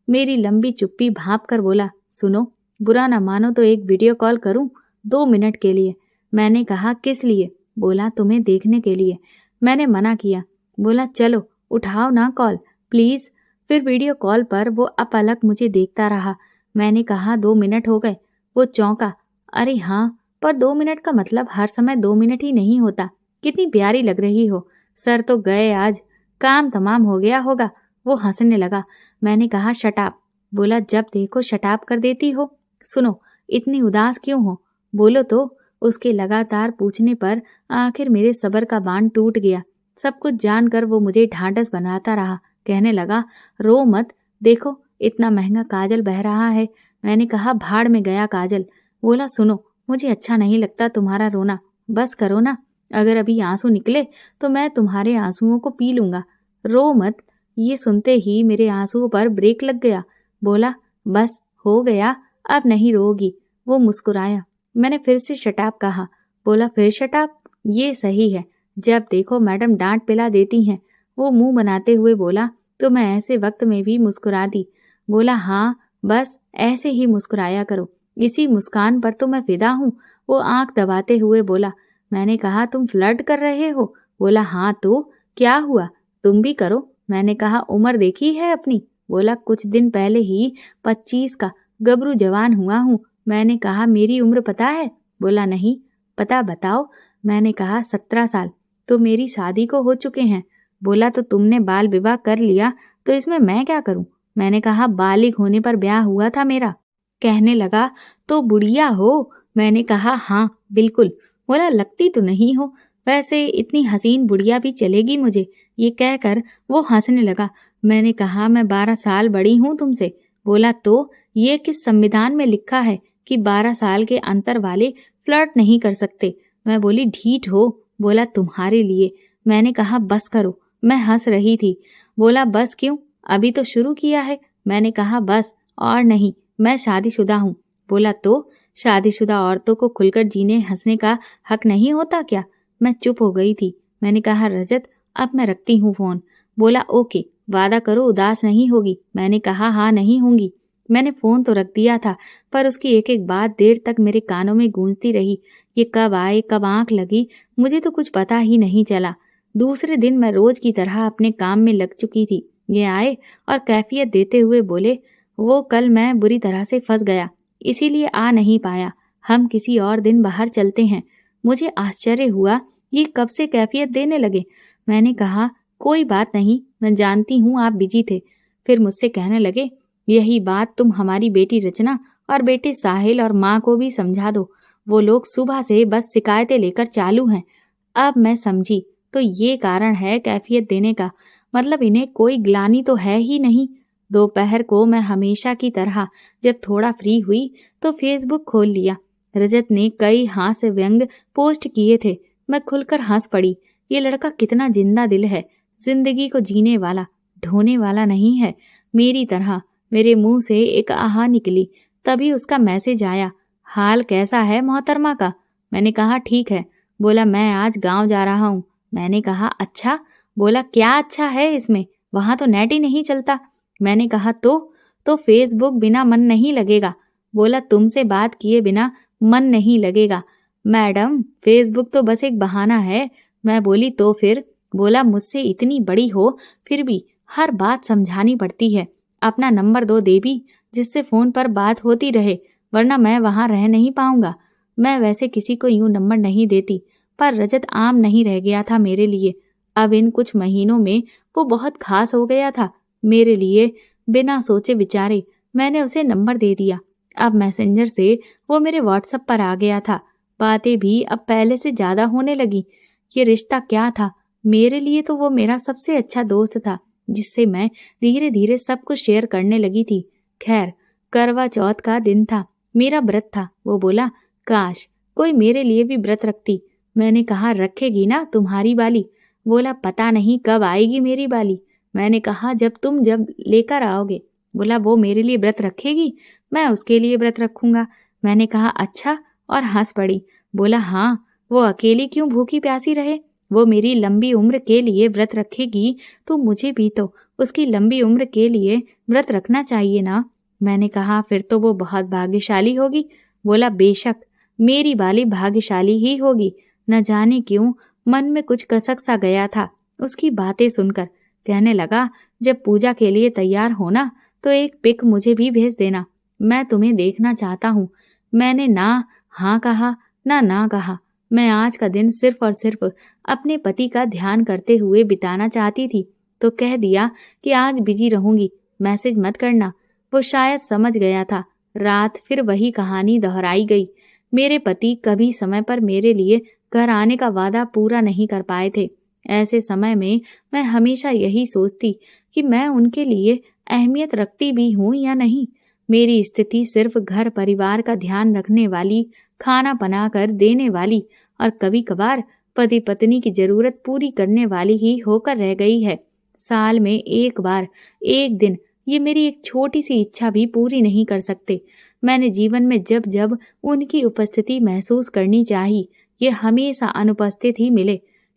मेरी लंबी चुप्पी भांप कर बोला सुनो, बुरा ना मानो तो एक वीडियो कॉल करूं 2 मिनट के लिए। मैंने कहा किस लिए? बोला तुम्हें देखने के लिए। मैंने मना किया। बोला चलो उठाओ ना कॉल प्लीज। फिर वीडियो कॉल पर वो अपलक मुझे देखता रहा। मैंने कहा 2 मिनट हो गए। वो चौंका। अरे हाँ, पर 2 मिनट का मतलब हर समय 2 मिनट ही नहीं होता। कितनी प्यारी लग रही हो। सर तो गए आज, काम तमाम हो गया होगा। वो हंसने लगा। मैंने कहा शटाप। बोला जब देखो शटाप कर देती हो। सुनो, इतनी उदास क्यों हो, बोलो तो। उसके लगातार पूछने पर आखिर मेरे सब्र का बांध टूट गया। सब कुछ जानकर वो मुझे ढांढस बनाता रहा। कहने लगा रो मत, देखो इतना महंगा काजल बह रहा है। मैंने कहा भाड़ में गया काजल। बोला सुनो, मुझे अच्छा नहीं लगता तुम्हारा रोना, बस करो ना। अगर अभी आंसू निकले तो मैं तुम्हारे आंसुओं को पी लूंगा। रो मत। ये सुनते ही मेरे आंसुओं पर ब्रेक लग गया। बोला बस हो गया, अब नहीं रोगी। वो मुस्कुराया। मैंने फिर से शटाप कहा। बोला फिर शटाप? ये सही है, जब देखो मैडम डांट पिला देती हैं। वो मुंह बनाते हुए बोला तो मैं ऐसे वक्त में भी मुस्कुरा दी। बोला हाँ, बस ऐसे ही मुस्कुराया करो, इसी मुस्कान पर तो मैं फिदा हूँ। वो आंख दबाते हुए बोला। मैंने कहा तुम फ्लर्ट कर रहे हो? बोला हाँ तो क्या हुआ, तुम भी करो। मैंने कहा उम्र देखी है अपनी? बोला कुछ दिन पहले ही 25 का गबरू जवान हुआ हूँ। मैंने कहा मेरी उम्र पता है? बोला नहीं। पता बताओ। मैंने कहा 17 साल। तो मेरी शादी को हो चुके हैं। बोला तो तुमने बाल विवाह कर लिया तो इसमें मैं क्या करूं? मैंने कहा बालिग होने पर ब्याह हुआ था मेरा। कहने लगा तो बुढ़िया हो? मैंने कहा हाँ बिल्कुल। बोला लगती तो नहीं हो, वैसे इतनी हसीन बुढ़िया भी चलेगी मुझे। ये कहकर वो हंसने लगा। मैंने कहा मैं 12 साल बड़ी हूँ तुमसे। बोला तो ये किस संविधान में लिखा है कि 12 साल के अंतर वाले फ्लर्ट नहीं कर सकते? मैं बोली ढीठ हो। बोला तुम्हारे लिए। मैंने कहा बस करो। मैं हंस रही थी। बोला बस क्यों, अभी तो शुरू किया है। मैंने कहा बस और नहीं, मैं शादीशुदा हूँ। बोला तो शादीशुदा औरतों को खुलकर जीने हंसने का हक नहीं होता क्या? मैं चुप हो गई थी। मैंने कहा रजत अब मैं रखती हूँ फोन। बोला ओके, वादा करो उदास नहीं होगी। मैंने कहा हाँ नहीं होंगी। मैंने फोन तो रख दिया था, पर उसकी एक एक बात देर तक मेरे कानों में गूंजती रही। ये कब आए, कब आंख लगी, मुझे तो कुछ पता ही नहीं चला। दूसरे दिन मैं रोज की तरह अपने काम में लग चुकी थी। ये आए और कैफियत देते हुए बोले वो कल मैं बुरी तरह से फंस गया, इसीलिए आ नहीं पाया। हम किसी और दिन बाहर चलते हैं। मुझे आश्चर्य हुआ, ये कब से कैफियत देने लगे? मैंने कहा कोई बात नहीं, मैं जानती हूँ आप बिजी थे। फिर मुझसे कहने लगे यही बात तुम हमारी बेटी रचना और बेटे साहिल और माँ को भी समझा दो। वो लोग सुबह से बस शिकायतें लेकर चालू हैं। अब मैं समझी, तो ये कारण है कैफियत देने का, मतलब इन्हें कोई ग्लानि तो है ही नहीं। दोपहर को मैं हमेशा की तरह जब थोड़ा फ्री हुई तो फेसबुक खोल लिया। रजत ने कई हास्य व्यंग पोस्ट किए थे। मैं खुलकर हंस पड़ी। ये लड़का कितना जिंदा दिल है, जिंदगी को जीने वाला, ढोने वाला नहीं है मेरी तरह। मेरे मुंह से एक आहा निकली। तभी उसका मैसेज आया, हाल कैसा है मोहतरमा का? मैंने कहा ठीक है। बोला मैं आज गांव जा रहा हूँ। मैंने कहा अच्छा? बोला क्या अच्छा है इसमें? वहां तो नेट ही नहीं चलता। मैंने कहा तो फेसबुक बिना मन नहीं लगेगा। बोला तुमसे बात किए बिना मन नहीं लगेगा। मैडम फेसबुक तो बस एक बहाना है। मैं बोली तो फिर? बोला मुझसे इतनी बड़ी हो फिर भी हर बात समझानी पड़ती है। अपना नंबर दो देवी, जिससे फोन पर बात होती रहे, वरना मैं वहां रह नहीं पाऊंगा। मैं वैसे किसी को यूं नंबर नहीं देती, पर रजत आम नहीं रह गया था मेरे लिए। अब इन कुछ महीनों में वो बहुत खास हो गया था मेरे लिए। बिना सोचे विचारे मैंने उसे नंबर दे दिया। अब मैसेंजर से वो मेरे व्हाट्सएप पर आ गया था। बातें भी अब पहले से ज्यादा होने लगी। ये रिश्ता क्या था? मेरे लिए तो वो मेरा सबसे अच्छा दोस्त था, जिससे मैं धीरे धीरे सब कुछ शेयर करने लगी थी। खैर, करवा चौथ का दिन था, मेरा व्रत था। वो बोला काश कोई मेरे लिए भी व्रत रखती। मैंने कहा रखेगी ना तुम्हारी बाली? बोला पता नहीं कब आएगी मेरी बाली। मैंने कहा जब लेकर आओगे। बोला वो मेरे लिए व्रत रखेगी, मैं उसके लिए व्रत रखूंगा। मैंने कहा अच्छा, और हंस पड़ी। बोला हाँ, वो अकेली क्यों भूखी प्यासी रहे? वो मेरी लंबी उम्र के लिए व्रत रखेगी तो मुझे भी तो उसकी लंबी उम्र के लिए व्रत रखना चाहिए ना। मैंने कहा फिर तो वो बहुत भाग्यशाली होगी। बोला बेशक, मेरी बाली भाग्यशाली ही होगी। न जाने क्यों मन में कुछ कसक सा गया था उसकी बातें सुनकर। कहने लगा जब पूजा के लिए तैयार होना तो एक पिक मुझे भी भेज देना, मैं तुम्हें देखना चाहता हूँ। मैंने ना हाँ कहा ना कहा। मैं आज का दिन सिर्फ और सिर्फ अपने पति का ध्यान करते हुए बिताना चाहती थी, तो कह दिया कि आज बिजी रहूंगी, मैसेज मत करना। वो शायद समझ गया था। रात फिर वही कहानी दोहराई गई। मेरे पति कभी समय पर मेरे लिए घर आने का वादा पूरा नहीं कर पाए थे। ऐसे समय में मैं हमेशा यही सोचती कि मैं उनके लिए अहमियत रखती भी हूँ या नहीं। मेरी स्थिति सिर्फ घर परिवार का ध्यान रखने वाली, खाना बनाकर देने वाली और कभी कभार पति पत्नी की जरूरत पूरी करने वाली ही होकर रह गई है। साल में एक बार, एक दिन ये मेरी एक छोटी सी इच्छा भी पूरी नहीं कर सकते। मैंने जीवन में जब जब उनकी उपस्थिति महसूस करनी चाहिए, ये हमेशा अनुपस्थित ही मिले।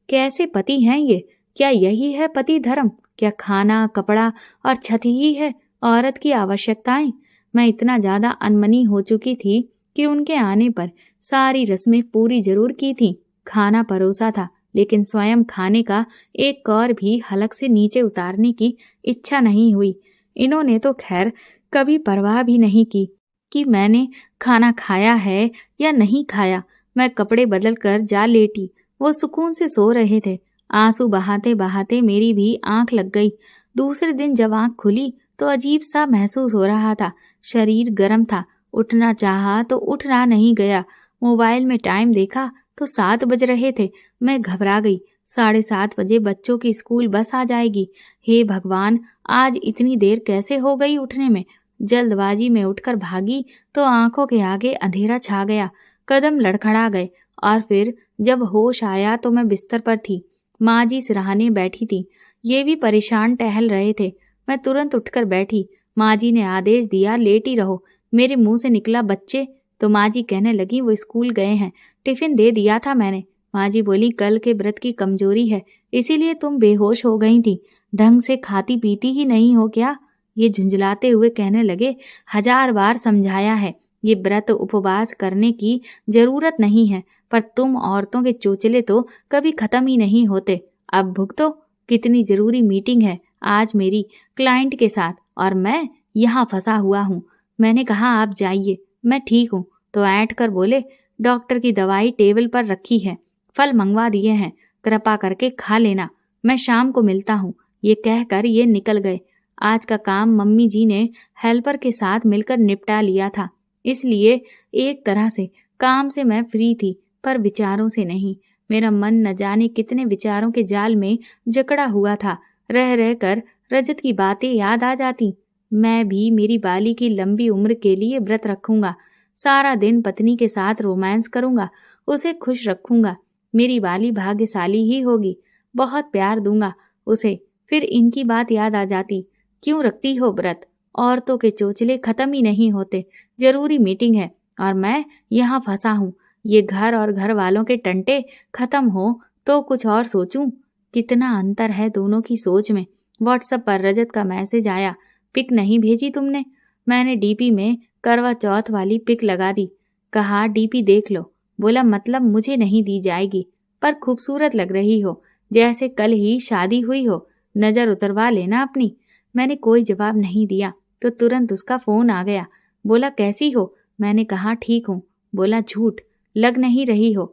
कैसे पति हैं ये? क्या यही है पति धर्म? क्या खाना, कपड़ा और छत ही है औरत की आवश्यकताएं? मैं इतना ज्यादा अनमनी हो चुकी थी कि उनके आने पर सारी रस्में पूरी जरूर की थी। खाना परोसा था, लेकिन स्वयं खाने का एक कौर भी हलक से नीचे उतारने की इच्छा नहीं हुई। इन्होंने तो खैर कभी परवाह भी नहीं की कि मैंने खाना खाया है या नहीं खाया। मैं कपड़े बदल कर जा लेटी। वो सुकून से सो रहे थे। आंसू बहाते बहाते मेरी भी आंख लग गई। दूसरे दिन जब आंख खुली तो अजीब सा महसूस हो रहा था। शरीर गर्म था। उठना चाहा तो उठना नहीं गया। मोबाइल में टाइम देखा तो 7 बज रहे थे। मैं घबरा गई। 7:30 बजे बच्चों की स्कूल बस आ जाएगी। हे भगवान, आज इतनी देर कैसे हो गई उठने में? जल्दबाजी में उठकर भागी तो आंखों के आगे अंधेरा छा गया। कदम लड़खड़ा गए और फिर जब होश आया तो मैं बिस्तर पर थी। माँ जी सिरहाने बैठी थी। ये भी परेशान टहल रहे थे। मैं तुरंत उठकर बैठी। माँ जी ने आदेश दिया लेटी रहो। मेरे मुंह से निकला बच्चे, तो माँ जी कहने लगी वो स्कूल गए हैं, टिफिन दे दिया था मैंने। माँ जी बोली कल के व्रत की कमजोरी है, इसीलिए तुम बेहोश हो गई थी। ढंग से खाती पीती ही नहीं हो क्या? ये झुंझलाते हुए कहने लगे 1000 बार समझाया है, ये व्रत उपवास करने की जरूरत नहीं है, पर तुम औरतों के चोचले तो कभी खत्म ही नहीं होते। अब भुगतो। कितनी जरूरी मीटिंग है आज मेरी क्लाइंट के साथ और मैं यहाँ फंसा हुआ हूँ। मैंने कहा आप जाइए, मैं ठीक हूँ। तो ऐंठ कर बोले डॉक्टर की दवाई टेबल पर रखी है, फल मंगवा दिए हैं, कृपा करके खा लेना, मैं शाम को मिलता हूँ। ये कहकर ये निकल गए। आज का काम मम्मी जी ने हेल्पर के साथ मिलकर निपटा लिया था, इसलिए एक तरह से काम से मैं फ्री थी, पर विचारों से नहीं। मेरा मन न जाने कितने विचारों के जाल में जकड़ा हुआ था। रह रह कर रजत की बातें याद आ जाती। मैं भी मेरी बाली की लंबी उम्र के लिए व्रत रखूंगा। सारा दिन पत्नी के साथ रोमांस करूंगा, उसे खुश रखूंगा। मेरी बाली भाग्यशाली ही होगी, बहुत प्यार दूंगा उसे। फिर इनकी बात याद आ जाती, क्यों रखती हो व्रत? औरतों के चोचले खत्म ही नहीं होते। जरूरी मीटिंग है और मैं यहाँ फंसा हूँ। ये घर और घर वालों के टंटे खत्म हो तो कुछ और सोचूं। कितना अंतर है दोनों की सोच में। व्हाट्सएप पर रजत का मैसेज आया, पिक नहीं भेजी तुमने? मैंने डीपी में करवा चौथ वाली पिक लगा दी। कहा डीपी देख लो। बोला मतलब मुझे नहीं दी जाएगी, पर खूबसूरत लग रही हो, जैसे कल ही शादी हुई हो, नजर उतरवा लेना अपनी। मैंने कोई जवाब नहीं दिया तो तुरंत उसका फोन आ गया। बोला कैसी हो? मैंने कहा ठीक हूँ। बोला झूठ, लग नहीं रही हो।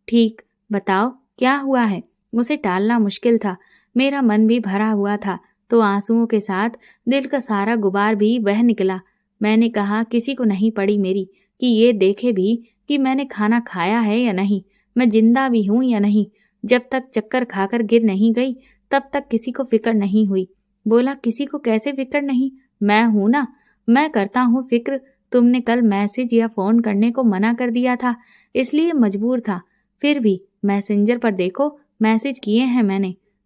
ठीक, बताओ क्या हुआ है? उसे टालना मुश्किल था, मेरा मन भी भरा हुआ था, तो आंसुओं के साथ दिल का सारा गुबार भी बह निकला। मैंने कहा किसी को नहीं पड़ी मेरी कि ये देखे भी कि मैंने खाना खाया है या नहीं, मैं जिंदा भी हूं या नहीं। जब तक चक्कर खाकर गिर नहीं गई तब तक किसी को फिक्र नहीं हुई। बोला किसी को कैसे फिक्र नहीं? मैं हूं ना, मैं करता हूँ फिक्र। तुमने कल मैसेज या फोन करने को मना कर दिया था, इसलिए मजबूर था। फिर भी मैसेंजर पर देखो, मैसेज किए हैं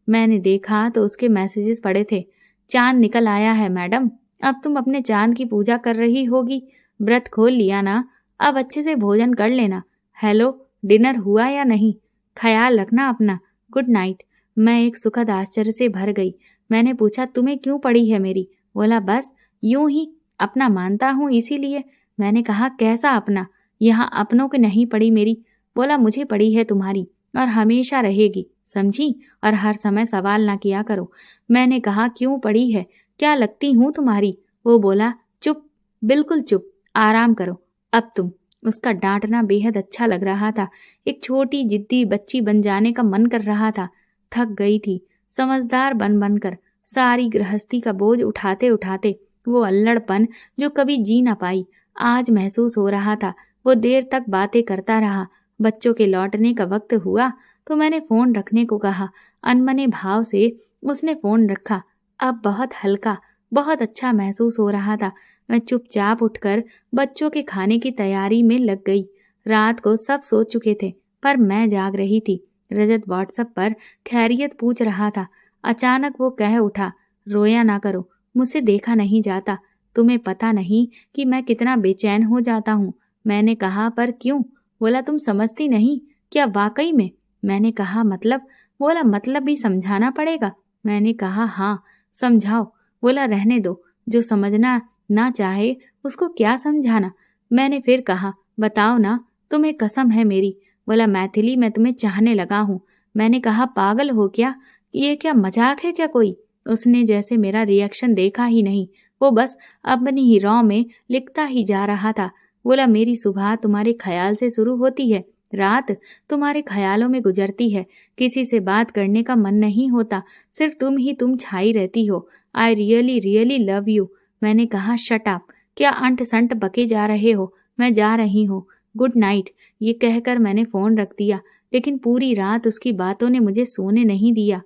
मैंने देखा तो उसके मैसेजेस पड़े थे। चांद निकल आया है मैडम, अब तुम अपने चांद की पूजा कर रही होगी। व्रत खोल लिया ना, अब अच्छे से भोजन कर लेना। हेलो, डिनर हुआ या नहीं? ख्याल रखना अपना। Good night. मैं एक सुखद आश्चर्य से भर गई। मैंने पूछा तुम्हें क्यों पड़ी है मेरी? बोला बस यूं ही, अपना मानता हूँ इसीलिए। मैंने कहा कैसा अपना? यहाँ अपनों की नहीं पड़ी मेरी। बोला मुझे पड़ी है तुम्हारी, और हमेशा रहेगी, समझी? और हर समय सवाल ना किया करो। मैंने कहा क्यों पड़ी है, क्या लगती हूँ तुम्हारी? वो बोला चुप, बिल्कुल चुप, आराम करो अब तुम। उसका डांटना बेहद अच्छा लग रहा था। एक छोटी जिद्दी बच्ची बन जाने का मन कर रहा था। थक गई थी समझदार बन बनकर, सारी गृहस्थी का बोझ उठाते उठाते। वो अल्लड़पन जो कभी जी ना पाई आज महसूस हो रहा था। वो देर तक बातें करता रहा। बच्चों के लौटने का वक्त हुआ तो मैंने फोन रखने को कहा। अनमने भाव से उसने फोन रखा। अब बहुत हल्का, बहुत अच्छा महसूस हो रहा था। मैं चुपचाप उठकर बच्चों के खाने की तैयारी में लग गई। रात को सब सो चुके थे, पर मैं जाग रही थी। रजत व्हाट्सएप पर खैरियत पूछ रहा था। अचानक वो कह उठा, रोया ना करो, मुझसे देखा नहीं जाता। तुम्हें पता नहीं कि मैं कितना बेचैन हो जाता हूँ। मैंने कहा पर क्यों? बोला तुम समझती नहीं क्या वाकई में? मैंने कहा मतलब? बोला मतलब भी समझाना पड़ेगा। मैंने कहा हाँ समझाओ। बोला रहने दो, जो समझना ना चाहे उसको क्या समझाना। मैंने फिर कहा बताओ ना, तुम्हें कसम है मेरी। बोला मैथिली मैं तुम्हें चाहने लगा हूँ। मैंने कहा पागल हो क्या, ये क्या मजाक है क्या कोई? उसने जैसे मेरा रिएक्शन देखा ही नहीं, वो बस अपनी ही रॉ में लिखता ही जा रहा था। बोला मेरी सुबह तुम्हारे ख्याल से शुरू होती है, रात तुम्हारे ख्यालों में गुजरती है। किसी से बात करने का मन नहीं होता, सिर्फ तुम ही तुम छाई रहती हो। I really really love you. मैंने कहा शट अप, क्या अंट संट बके जा रहे हो, मैं जा रही हूँ, गुड नाइट। ये कहकर मैंने फोन रख दिया, लेकिन पूरी रात उसकी बातों ने मुझे सोने नहीं दिया।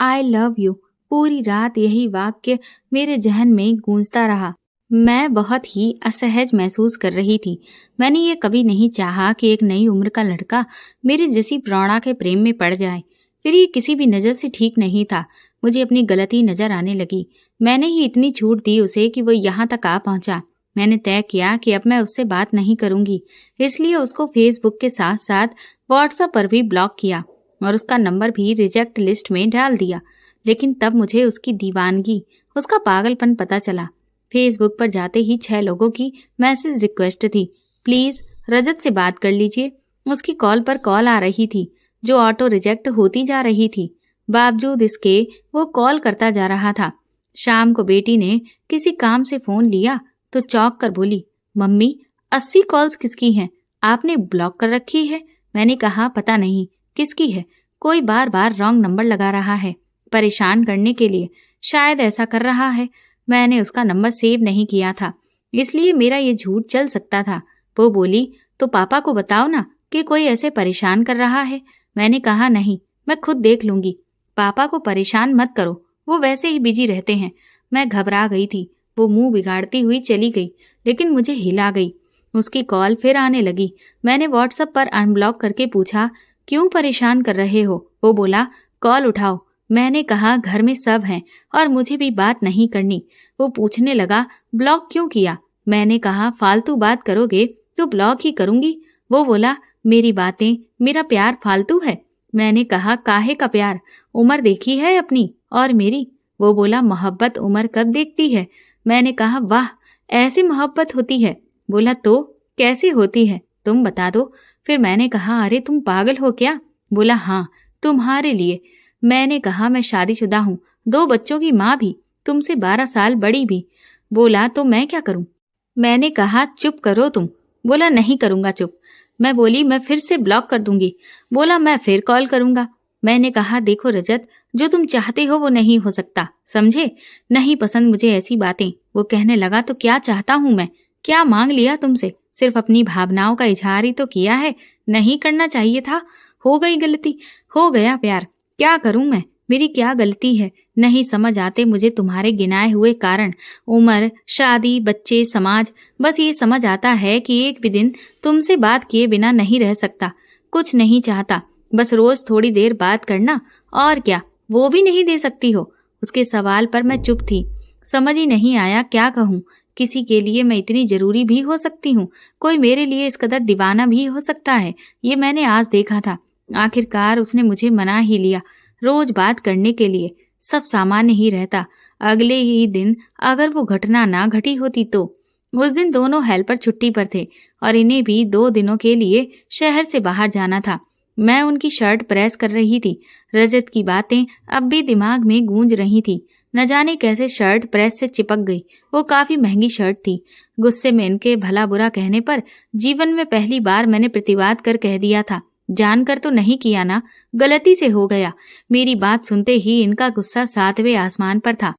आई लव यू, पूरी रात यही वाक्य मेरे जहन में गूंजता रहा। मैं बहुत ही असहज महसूस कर रही थी। मैंने ये कभी नहीं चाहा कि एक नई उम्र का लड़का मेरी जैसी प्रौढ़ा के प्रेम में पड़ जाए। फिर ये किसी भी नज़र से ठीक नहीं था। मुझे अपनी गलती नजर आने लगी। मैंने ही इतनी छूट दी उसे कि वो यहाँ तक आ पहुँचा। मैंने तय किया कि अब मैं उससे बात नहीं करूंगी, इसलिए उसको फेसबुक के साथ साथ व्हाट्सएप पर भी ब्लॉक किया और उसका नंबर भी रिजेक्ट लिस्ट में डाल दिया। लेकिन तब मुझे उसकी दीवानगी, उसका पागलपन पता चला। फेसबुक पर जाते ही 6 लोगों की मैसेज रिक्वेस्ट थी, प्लीज रजत से बात कर लीजिए। उसकी कॉल पर कॉल आ रही थी जो ऑटो रिजेक्ट होती जा रही थी। बावजूद इसके वो कॉल करता जा रहा था। शाम को बेटी ने किसी काम से फोन लिया तो चौंक कर बोली, मम्मी 80 कॉल्स किसकी हैं? आपने ब्लॉक कर रखी है। मैंने कहा पता नहीं किसकी है, कोई बार बार रॉन्ग नंबर लगा रहा है, परेशान करने के लिए शायद ऐसा कर रहा है। मैंने उसका नंबर सेव नहीं किया था, इसलिए मेरा ये झूठ चल सकता था। वो बोली तो पापा को बताओ ना कि कोई ऐसे परेशान कर रहा है। मैंने कहा नहीं, मैं खुद देख लूंगी, पापा को परेशान मत करो, वो वैसे ही बिजी रहते हैं। मैं घबरा गई थी। वो मुंह बिगाड़ती हुई चली गई, लेकिन मुझे हिला गई। उसकी कॉल फिर आने लगी। मैंने व्हाट्सएप पर अनब्लॉक करके पूछा, क्यों परेशान कर रहे हो? वो बोला कॉल उठाओ। मैंने कहा घर में सब हैं और मुझे भी बात नहीं करनी। वो पूछने लगा ब्लॉक क्यों किया? मैंने कहा फालतू बात करोगे तो ब्लॉक ही करूंगी। वो बोला मेरी बातें, मेरा प्यार फालतू है। मैंने कहा काहे का प्यार, उम्र देखी है अपनी और मेरी। वो बोला, मोहब्बत उम्र कब देखती है। मैंने कहा, वाह, ऐसी मोहब्बत होती है। बोला, तो कैसी होती है, तुम बता दो। फिर मैंने कहा, अरे तुम पागल हो क्या। बोला, हाँ, तुम्हारे लिए। मैंने कहा, मैं शादीशुदा हूँ, 2 बच्चों की माँ भी, तुमसे 12 साल बड़ी भी। बोला, तो मैं क्या करूं। मैंने कहा, चुप करो तुम। बोला, नहीं करूंगा चुप। मैं बोली, मैं फिर से ब्लॉक कर दूंगी। बोला, मैं फिर कॉल करूंगा। मैंने कहा, देखो रजत, जो तुम चाहते हो वो नहीं हो सकता, समझे। नहीं पसंद मुझे ऐसी बातें। वो कहने लगा, तो क्या चाहता हूं मैं, क्या मांग लिया तुमसे, सिर्फ अपनी भावनाओं का इजहार ही तो किया है, नहीं करना चाहिए था। हो गई गलती, हो गया प्यार, क्या करूं मैं, मेरी क्या गलती है। नहीं समझ आते मुझे तुम्हारे गिनाए हुए कारण, उम्र, शादी, बच्चे, समाज। बस ये समझ आता है कि एक भी दिन तुमसे बात किए बिना नहीं रह सकता। कुछ नहीं चाहता, बस रोज थोड़ी देर बात करना, और क्या, वो भी नहीं दे सकती हो। उसके सवाल पर मैं चुप थी, समझ ही नहीं आया क्या कहूँ। किसी के लिए मैं इतनी जरूरी भी हो सकती हूँ, कोई मेरे लिए इस कदर दीवाना भी हो सकता है, ये मैंने आज देखा था। आखिरकार उसने मुझे मना ही लिया रोज बात करने के लिए। सब सामान्य ही रहता। अगले ही दिन अगर वो घटना ना घटी होती तो। उस दिन दोनों हेल्पर छुट्टी पर थे और इन्हें भी 2 दिनों के लिए शहर से बाहर जाना था। मैं उनकी शर्ट प्रेस कर रही थी। रजत की बातें अब भी दिमाग में गूंज रही थी। न जाने कैसे शर्ट प्रेस से चिपक गई। वो काफी महंगी शर्ट थी। गुस्से में इनके भला बुरा कहने पर जीवन में पहली बार मैंने प्रतिवाद कर कह दिया था, जानकर तो नहीं किया ना, गलती से हो गया। मेरी बात सुनते ही इनका गुस्सा 7वें आसमान पर था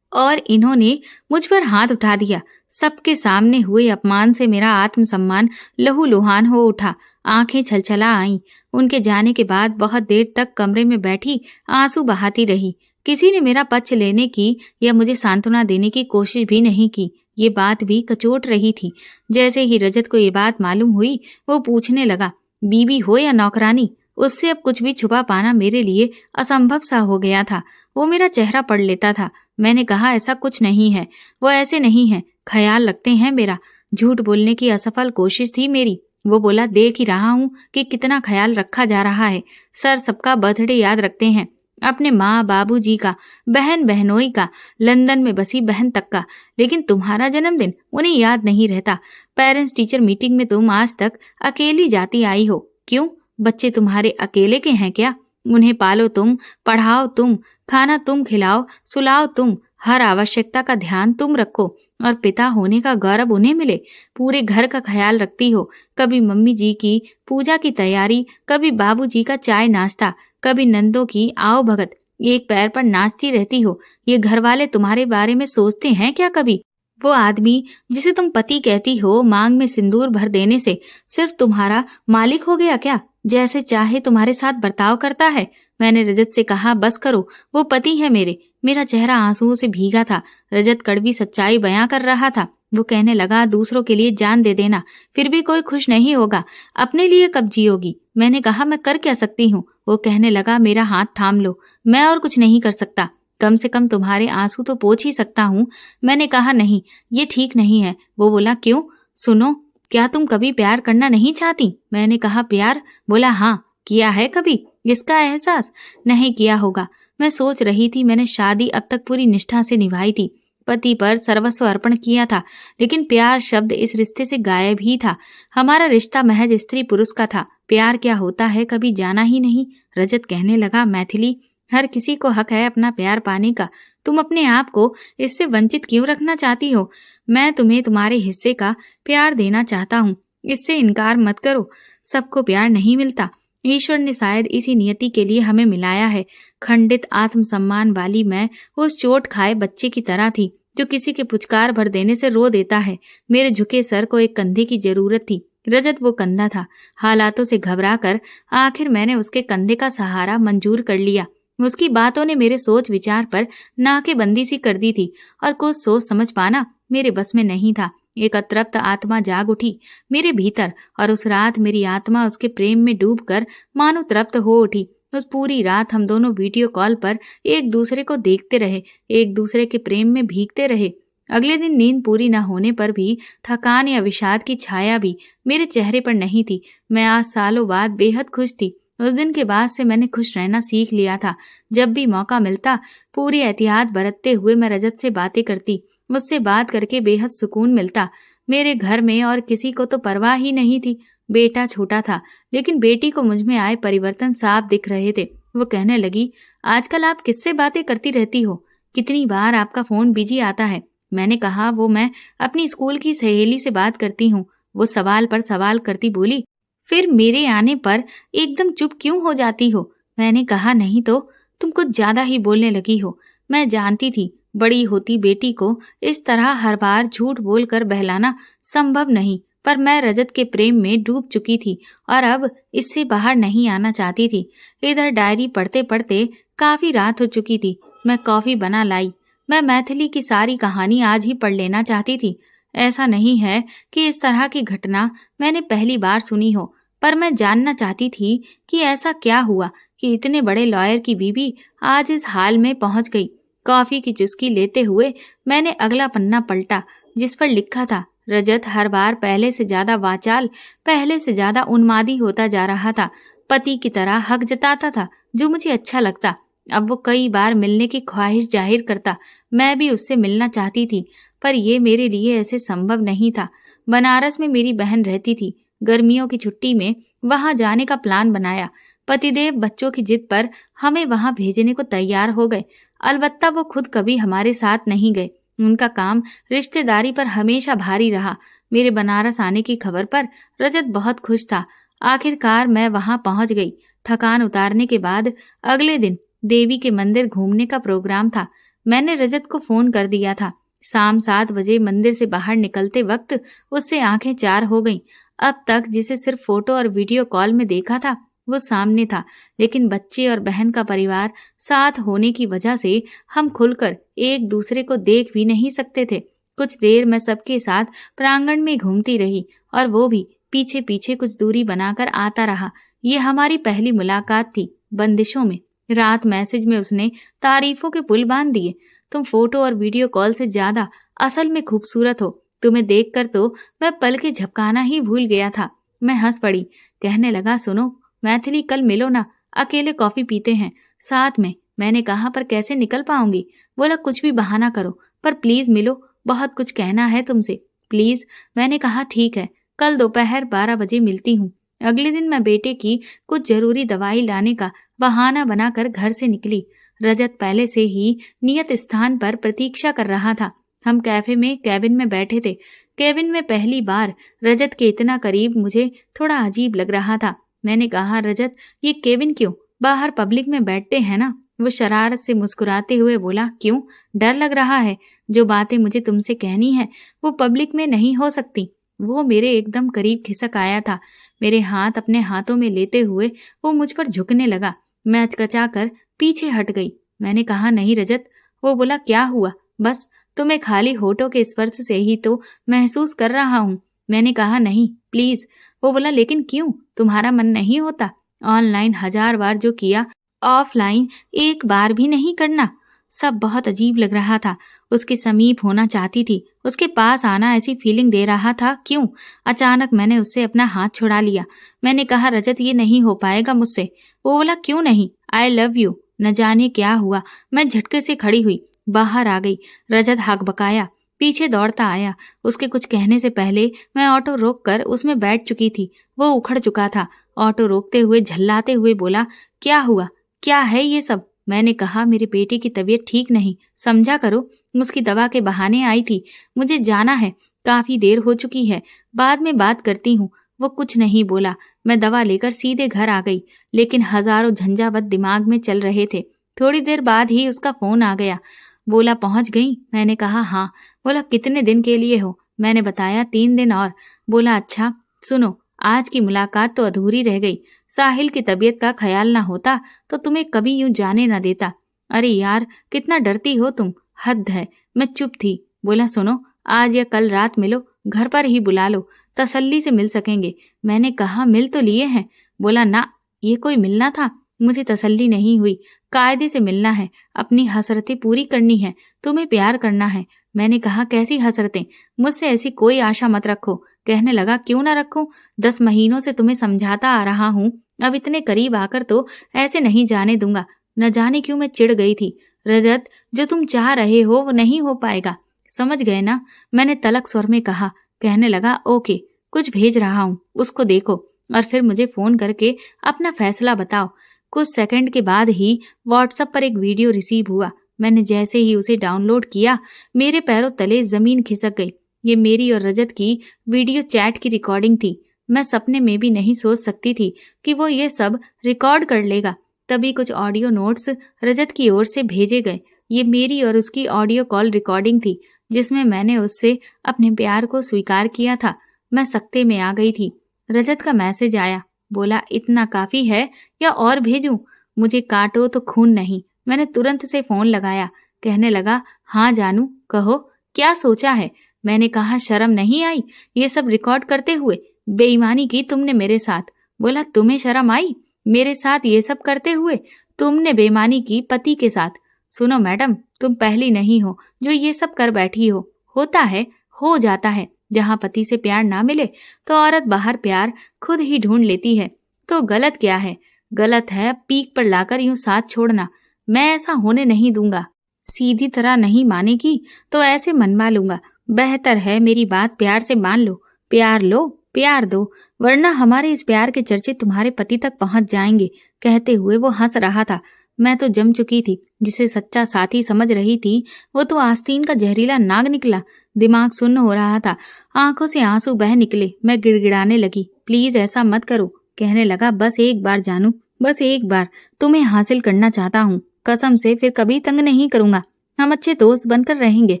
और इन्होंने मुझ पर हाथ उठा दिया। सबके सामने हुए अपमान से मेरा आत्मसम्मान लहूलुहान हो उठा। आंखें छलछला आईं। उनके जाने के बाद बहुत देर तक कमरे में बैठी आंसू बहाती रही। किसी ने मेरा पक्ष लेने की या मुझे सांत्वना देने की कोशिश भी नहीं की। ये बात भी कचोट रही थी। जैसे ही रजत को ये बात मालूम हुई, वो पूछने लगा, बीवी हो या नौकरानी। उससे अब कुछ भी छुपा पाना मेरे लिए असंभव सा हो गया था। वो मेरा चेहरा पढ़ लेता था। मैंने कहा, ऐसा कुछ नहीं है, वो ऐसे नहीं है, ख्याल रखते हैं मेरा। झूठ बोलने की असफल कोशिश थी मेरी। वो बोला, देख ही रहा हूं कि कितना ख्याल रखा जा रहा है। सर सबका बर्थडे याद रखते हैं, अपने माँ बाबूजी का, बहन बहनोई का, लंदन में बसी बहन तक का, लेकिन तुम्हारा जन्मदिन उन्हें याद नहीं रहता। पेरेंट्स टीचर मीटिंग में तुम आज तक अकेली जाती आई हो। क्यों, बच्चे तुम्हारे अकेले के हैं क्या। उन्हें पालो तुम, पढ़ाओ तुम, खाना तुम खिलाओ, सुलाओ तुम, हर आवश्यकता का ध्यान तुम रखो और पिता होने का गौरव उन्हें मिले। पूरे घर का ख्याल रखती हो। कभी मम्मी जी की पूजा की तैयारी, कभी बाबूजी का चाय नाश्ता, कभी नंदों की आओ भगत। एक पैर पर नाचती रहती हो। ये घर वाले तुम्हारे बारे में सोचते हैं क्या कभी। वो आदमी जिसे तुम पति कहती हो, मांग में सिंदूर भर देने से सिर्फ तुम्हारा मालिक हो गया क्या, जैसे चाहे तुम्हारे साथ बर्ताव करता है। मैंने रजत से कहा, बस करो, वो पति है मेरे। मेरा चेहरा आंसुओं से भीगा था। रजत कड़वी सच्चाई बयां कर रहा था। वो कहने लगा, दूसरों के लिए जान दे देना, फिर भी कोई खुश नहीं होगा, अपने लिए कब जियोगी। मैंने कहा, मैं कर क्या सकती हूँ। वो कहने लगा, मेरा हाथ थाम लो, मैं और कुछ नहीं कर सकता, कम से कम तुम्हारे आंसू तो पोंछ ही सकता हूँ। मैंने कहा, नहीं, ये ठीक नहीं है। वो बोला, क्यों। सुनो, क्या तुम कभी प्यार करना नहीं चाहती। मैंने कहा, प्यार। बोला, हाँ, किया है कभी इसका एहसास। नहीं किया होगा। मैं सोच रही थी, मैंने शादी अब तक पूरी निष्ठा से निभाई थी, पति पर सर्वस्व अर्पण किया था, लेकिन प्यार शब्द इस रिश्ते से गायब ही था। हमारा रिश्ता महज स्त्री पुरुष का था। प्यार क्या होता है कभी जाना ही नहीं। रजत कहने लगा, मैथिली, हर किसी को हक है अपना प्यार पाने का। तुम अपने आप को इससे वंचित क्यों रखना चाहती हो। मैं तुम्हें तुम्हारे हिस्से का प्यार देना चाहता हूँ, इससे इनकार मत करो। सबको प्यार नहीं मिलता। ईश्वर ने शायद इसी नियति के लिए हमें मिलाया है। खंडित आत्मसम्मान वाली मैं उस चोट खाए बच्चे की तरह थी जो किसी के पुचकार भर देने से रो देता है। मेरे झुके सर को एक कंधे की जरूरत थी। रजत वो कंधा था। हालातों से घबराकर आखिर मैंने उसके कंधे का सहारा मंजूर कर लिया। उसकी बातों ने मेरे सोच विचार पर नाकेबंदी सी कर दी थी और कुछ सोच समझ पाना मेरे बस में नहीं था। एक अतृप्त आत्मा जाग उठी मेरे भीतर और उस रात मेरी आत्मा उसके प्रेम में डूबकर मानो तृप्त हो उठी। उस पूरी रात हम दोनों वीडियो कॉल पर एक दूसरे को देखते रहे, एक दूसरे के प्रेम में भीगते रहे। अगले दिन नींद पूरी न होने पर भी थकान या विषाद की छाया भी मेरे चेहरे पर नहीं थी। मैं आज सालों बाद बेहद खुश थी। उस दिन के बाद से मैंने खुश रहना सीख लिया था। जब भी मौका मिलता पूरी एहतियात बरतते हुए मैं रजत से बातें करती। मुझसे बात करके बेहद सुकून मिलता। मेरे घर में और किसी को तो परवाह ही नहीं थी। बेटा छोटा था, लेकिन बेटी को मुझ में आए परिवर्तन साफ दिख रहे थे। वो कहने लगी, आजकल आप किससे बातें करती रहती हो? कितनी बार आपका फोन बिजी आता है। मैंने कहा, वो मैं अपनी स्कूल की सहेली से बात करती हूँ। वो सवाल पर सवाल करती बोली, फिर मेरे आने पर एकदम चुप क्यों हो जाती हो? मैंने कहा, नहीं तो तुम कुछ ज्यादा ही बोलने लगी हो। मैं जानती थी बड़ी होती बेटी को इस तरह हर बार झूठ बोलकर बहलाना संभव नहीं, पर मैं रजत के प्रेम में डूब चुकी थी और अब इससे बाहर नहीं आना चाहती थी। इधर डायरी पढ़ते पढ़ते काफी रात हो चुकी थी। मैं कॉफी बना लाई। मैं मैथिली की सारी कहानी आज ही पढ़ लेना चाहती थी। ऐसा नहीं है कि इस तरह की घटना मैंने पहली बार सुनी हो, पर मैं जानना चाहती थी कि ऐसा क्या हुआ कि इतने बड़े लॉयर की बीवी आज इस हाल में पहुंच गई। कॉफी की चुस्की लेते हुए मैंने अगला पन्ना पलटा, जिस पर लिखा था, रजत हर बार पहले से ज्यादा वाचाल, पहले से ज्यादा उन्मादी होता जा रहा था। पति की तरह हक जताता था, जो मुझे अच्छा लगता। अब वो कई बार मिलने की ख्वाहिश जाहिर करता। मैं भी उससे मिलना चाहती थी, पर यह मेरे लिए ऐसे संभव नहीं था। बनारस में मेरी बहन रहती थी। गर्मियों की छुट्टी में वहां जाने का प्लान बनाया। पतिदेव बच्चों की जिद पर हमें वहां भेजने को तैयार हो गए। अलबत्ता वो खुद कभी हमारे साथ नहीं गए। उनका काम रिश्तेदारी पर हमेशा भारी रहा। मेरे बनारस आने की खबर पर रजत बहुत खुश था। आखिरकार मैं वहां पहुंच गई। थकान उतारने के बाद अगले दिन देवी के मंदिर घूमने का प्रोग्राम था। मैंने रजत को फोन कर दिया था। शाम 7 बजे मंदिर से बाहर निकलते वक्त उससे आंखें चार हो गईं। अब तक जिसे सिर्फ फोटो और वीडियो कॉल में देखा था, वो सामने था, लेकिन बच्चे और बहन का परिवार साथ होने की वजह से हम खुलकर एक दूसरे को देख भी नहीं सकते थे। कुछ देर मैं सबके साथ प्रांगण में घूमती रही और वो भी पीछे पीछे कुछ दूरी बनाकर आता रहा। ये हमारी पहली मुलाकात थी बंदिशों में। रात मैसेज में उसने तारीफों के पुल बांध दिए। तुम फोटो और वीडियो कॉल से ज्यादा असल में खूबसूरत हो। तुम्हें देखकर तो मैं पल के झपकाना ही भूल गया था। मैं हंस पड़ी। कहने लगा, सुनो मैथिली, कल मिलो ना, अकेले कॉफी पीते हैं साथ में। मैंने कहा, पर कैसे निकल पाऊंगी? बोला, कुछ भी बहाना करो, पर प्लीज मिलो, बहुत कुछ कहना है तुमसे, प्लीज। मैंने कहा, ठीक है, कल दोपहर 12 बजे मिलती हूँ। अगले दिन मैं बेटे की कुछ जरूरी दवाई लाने का बहाना बनाकर घर से निकली। रजत पहले से ही नियत स्थान पर प्रतीक्षा कर रहा था। हम कैफे में कैबिन में बैठे थे। कैबिन में पहली बार रजत के इतना करीब मुझे थोड़ा अजीब लग रहा था। मैंने कहा, रजत, ये केबिन क्यों? बाहर पब्लिक में बैठते हैं ना। वो शरारत से मुस्कुराते हुए बोला, क्यों, डर लग रहा है? जो बातें मुझे तुमसे कहनी है वो पब्लिक में नहीं हो सकती। वो मेरे एकदम करीब खिसक आया था। मेरे हाथ अपने हाथों में लेते हुए वो मुझ पर झुकने लगा। मैं अचकचाकर पीछे हट गई। मैंने कहा, नहीं रजत। वो बोला, क्या हुआ? बस तुम्हें खाली होठों के स्पर्श से ही तो महसूस कर रहा हूँ। मैंने कहा, नहीं प्लीज। वो बोला, लेकिन क्यों, तुम्हारा मन नहीं होता? ऑनलाइन 1000 बार जो किया, ऑफलाइन एक बार भी नहीं करना। सब बहुत अजीब लग रहा था। उसके समीप होना चाहती थी, उसके पास आना ऐसी फीलिंग दे रहा था। क्यों? अचानक मैंने उससे अपना हाथ छुड़ा लिया। मैंने कहा, रजत, ये नहीं हो पाएगा मुझसे। वो बोला, क्यों नहीं? I love you. न जाने क्या हुआ, मैं झटके से खड़ी हुई, बाहर आ गई। रजत हकबकाया, पीछे दौड़ता आया। उसके कुछ कहने से पहले मैं ऑटो रोककर उसमें बैठ चुकी थी। वो उखड़ चुका था। ऑटो रोकते हुए झल्लाते हुए बोला, क्या हुआ, क्या है ये सब? मैंने कहा, मेरे बेटे की तबीयत ठीक नहीं, समझा करो। उसकी दवा के बहाने आई थी। मुझे जाना है, काफी देर हो चुकी है, बाद में बात करती हूँ। वो कुछ नहीं बोला। मैं दवा लेकर सीधे घर आ गई, लेकिन हजारों झंझावत दिमाग में चल रहे थे। थोड़ी देर बाद ही उसका फोन आ गया। बोला, पहुंच गई? मैंने कहा, हाँ। बोला, कितने दिन के लिए हो? मैंने बताया, 3 दिन और। बोला, अच्छा सुनो, आज की मुलाकात तो अधूरी रह गई। साहिल की तबीयत का ख्याल ना होता तो तुम्हें कभी यूं जाने ना देता। अरे यार, कितना डरती हो तुम, हद है। मैं चुप थी। बोला, सुनो, आज या कल रात मिलो, घर पर ही बुला लो, तसल्ली से मिल सकेंगे। मैंने कहा, मिल तो लिए हैं। बोला, ना, ये कोई मिलना था? मुझे तसल्ली नहीं हुई। कायदे से मिलना है, अपनी हसरतें पूरी करनी है, तुम्हें प्यार करना है। मैंने कहा कैसी हसरतें, मुझसे ऐसी कोई आशा मत रखो। कहने लगा क्यों ना रखूं, 10 महीनों से तुम्हें समझाता आ रहा हूं, अब इतने करीब आकर तो ऐसे नहीं जाने दूंगा। न जाने क्यों मैं चिढ़ गई थी। रजत, जो तुम चाह रहे हो वो नहीं हो पाएगा, समझ गए ना? मैंने तलक स्वर में कहा। कहने लगा ओके, कुछ भेज रहा हूं, उसको देखो और फिर मुझे फोन करके अपना फैसला बताओ। कुछ सेकंड के बाद ही व्हाट्सएप पर एक वीडियो रिसीव हुआ। मैंने जैसे ही उसे डाउनलोड किया, मेरे पैरों तले जमीन खिसक गई। ये मेरी और रजत की वीडियो चैट की रिकॉर्डिंग थी। मैं सपने में भी नहीं सोच सकती थी कि वो ये सब रिकॉर्ड कर लेगा। तभी कुछ ऑडियो नोट्स रजत की ओर से भेजे गए। ये मेरी और उसकी ऑडियो कॉल रिकॉर्डिंग थी, जिसमें मैंने उससे अपने प्यार को स्वीकार किया था। मैं सकते में आ गई थी। रजत का मैसेज आया, बोला इतना काफी है या और भेजूं? मुझे काटो तो खून नहीं। मैंने तुरंत से फोन लगाया। कहने लगा हाँ जानू, कहो क्या सोचा है? मैंने कहा शर्म नहीं आई ये सब रिकॉर्ड करते हुए? बेईमानी की तुमने मेरे साथ। बोला तुम्हें शर्म आई मेरे साथ ये सब करते हुए? तुमने बेईमानी की पति के साथ। सुनो मैडम, तुम पहली नहीं हो जो ये सब कर बैठी हो। होता है, हो जाता है। जहाँ पति से प्यार ना मिले तो औरत बाहर प्यार खुद ही ढूंढ लेती है। तो गलत क्या है? गलत है पीक पर लाकर यूं साथ छोड़ना। मैं ऐसा होने नहीं दूंगा। सीधी तरह नहीं मानेगी तो ऐसे मनवा लूंगा। बेहतर है मेरी बात प्यार से मान लो। प्यार लो, प्यार दो, वरना हमारे इस प्यार के चर्चे तुम्हारे पति तक पहुंच जाएंगे। कहते हुए वो हंस रहा था। मैं तो जम चुकी थी। जिसे सच्चा साथी समझ रही थी वो तो आस्तीन का जहरीला नाग निकला। दिमाग सुन्न हो रहा था, आंखों से आंसू बह निकले। मैं गिड़गिड़ाने लगी, प्लीज ऐसा मत करो। कहने लगा बस एक बार जानू, बस एक बार तुम्हें हासिल करना चाहता हूँ। कसम से फिर कभी तंग नहीं करूंगा। हम अच्छे दोस्त बनकर रहेंगे,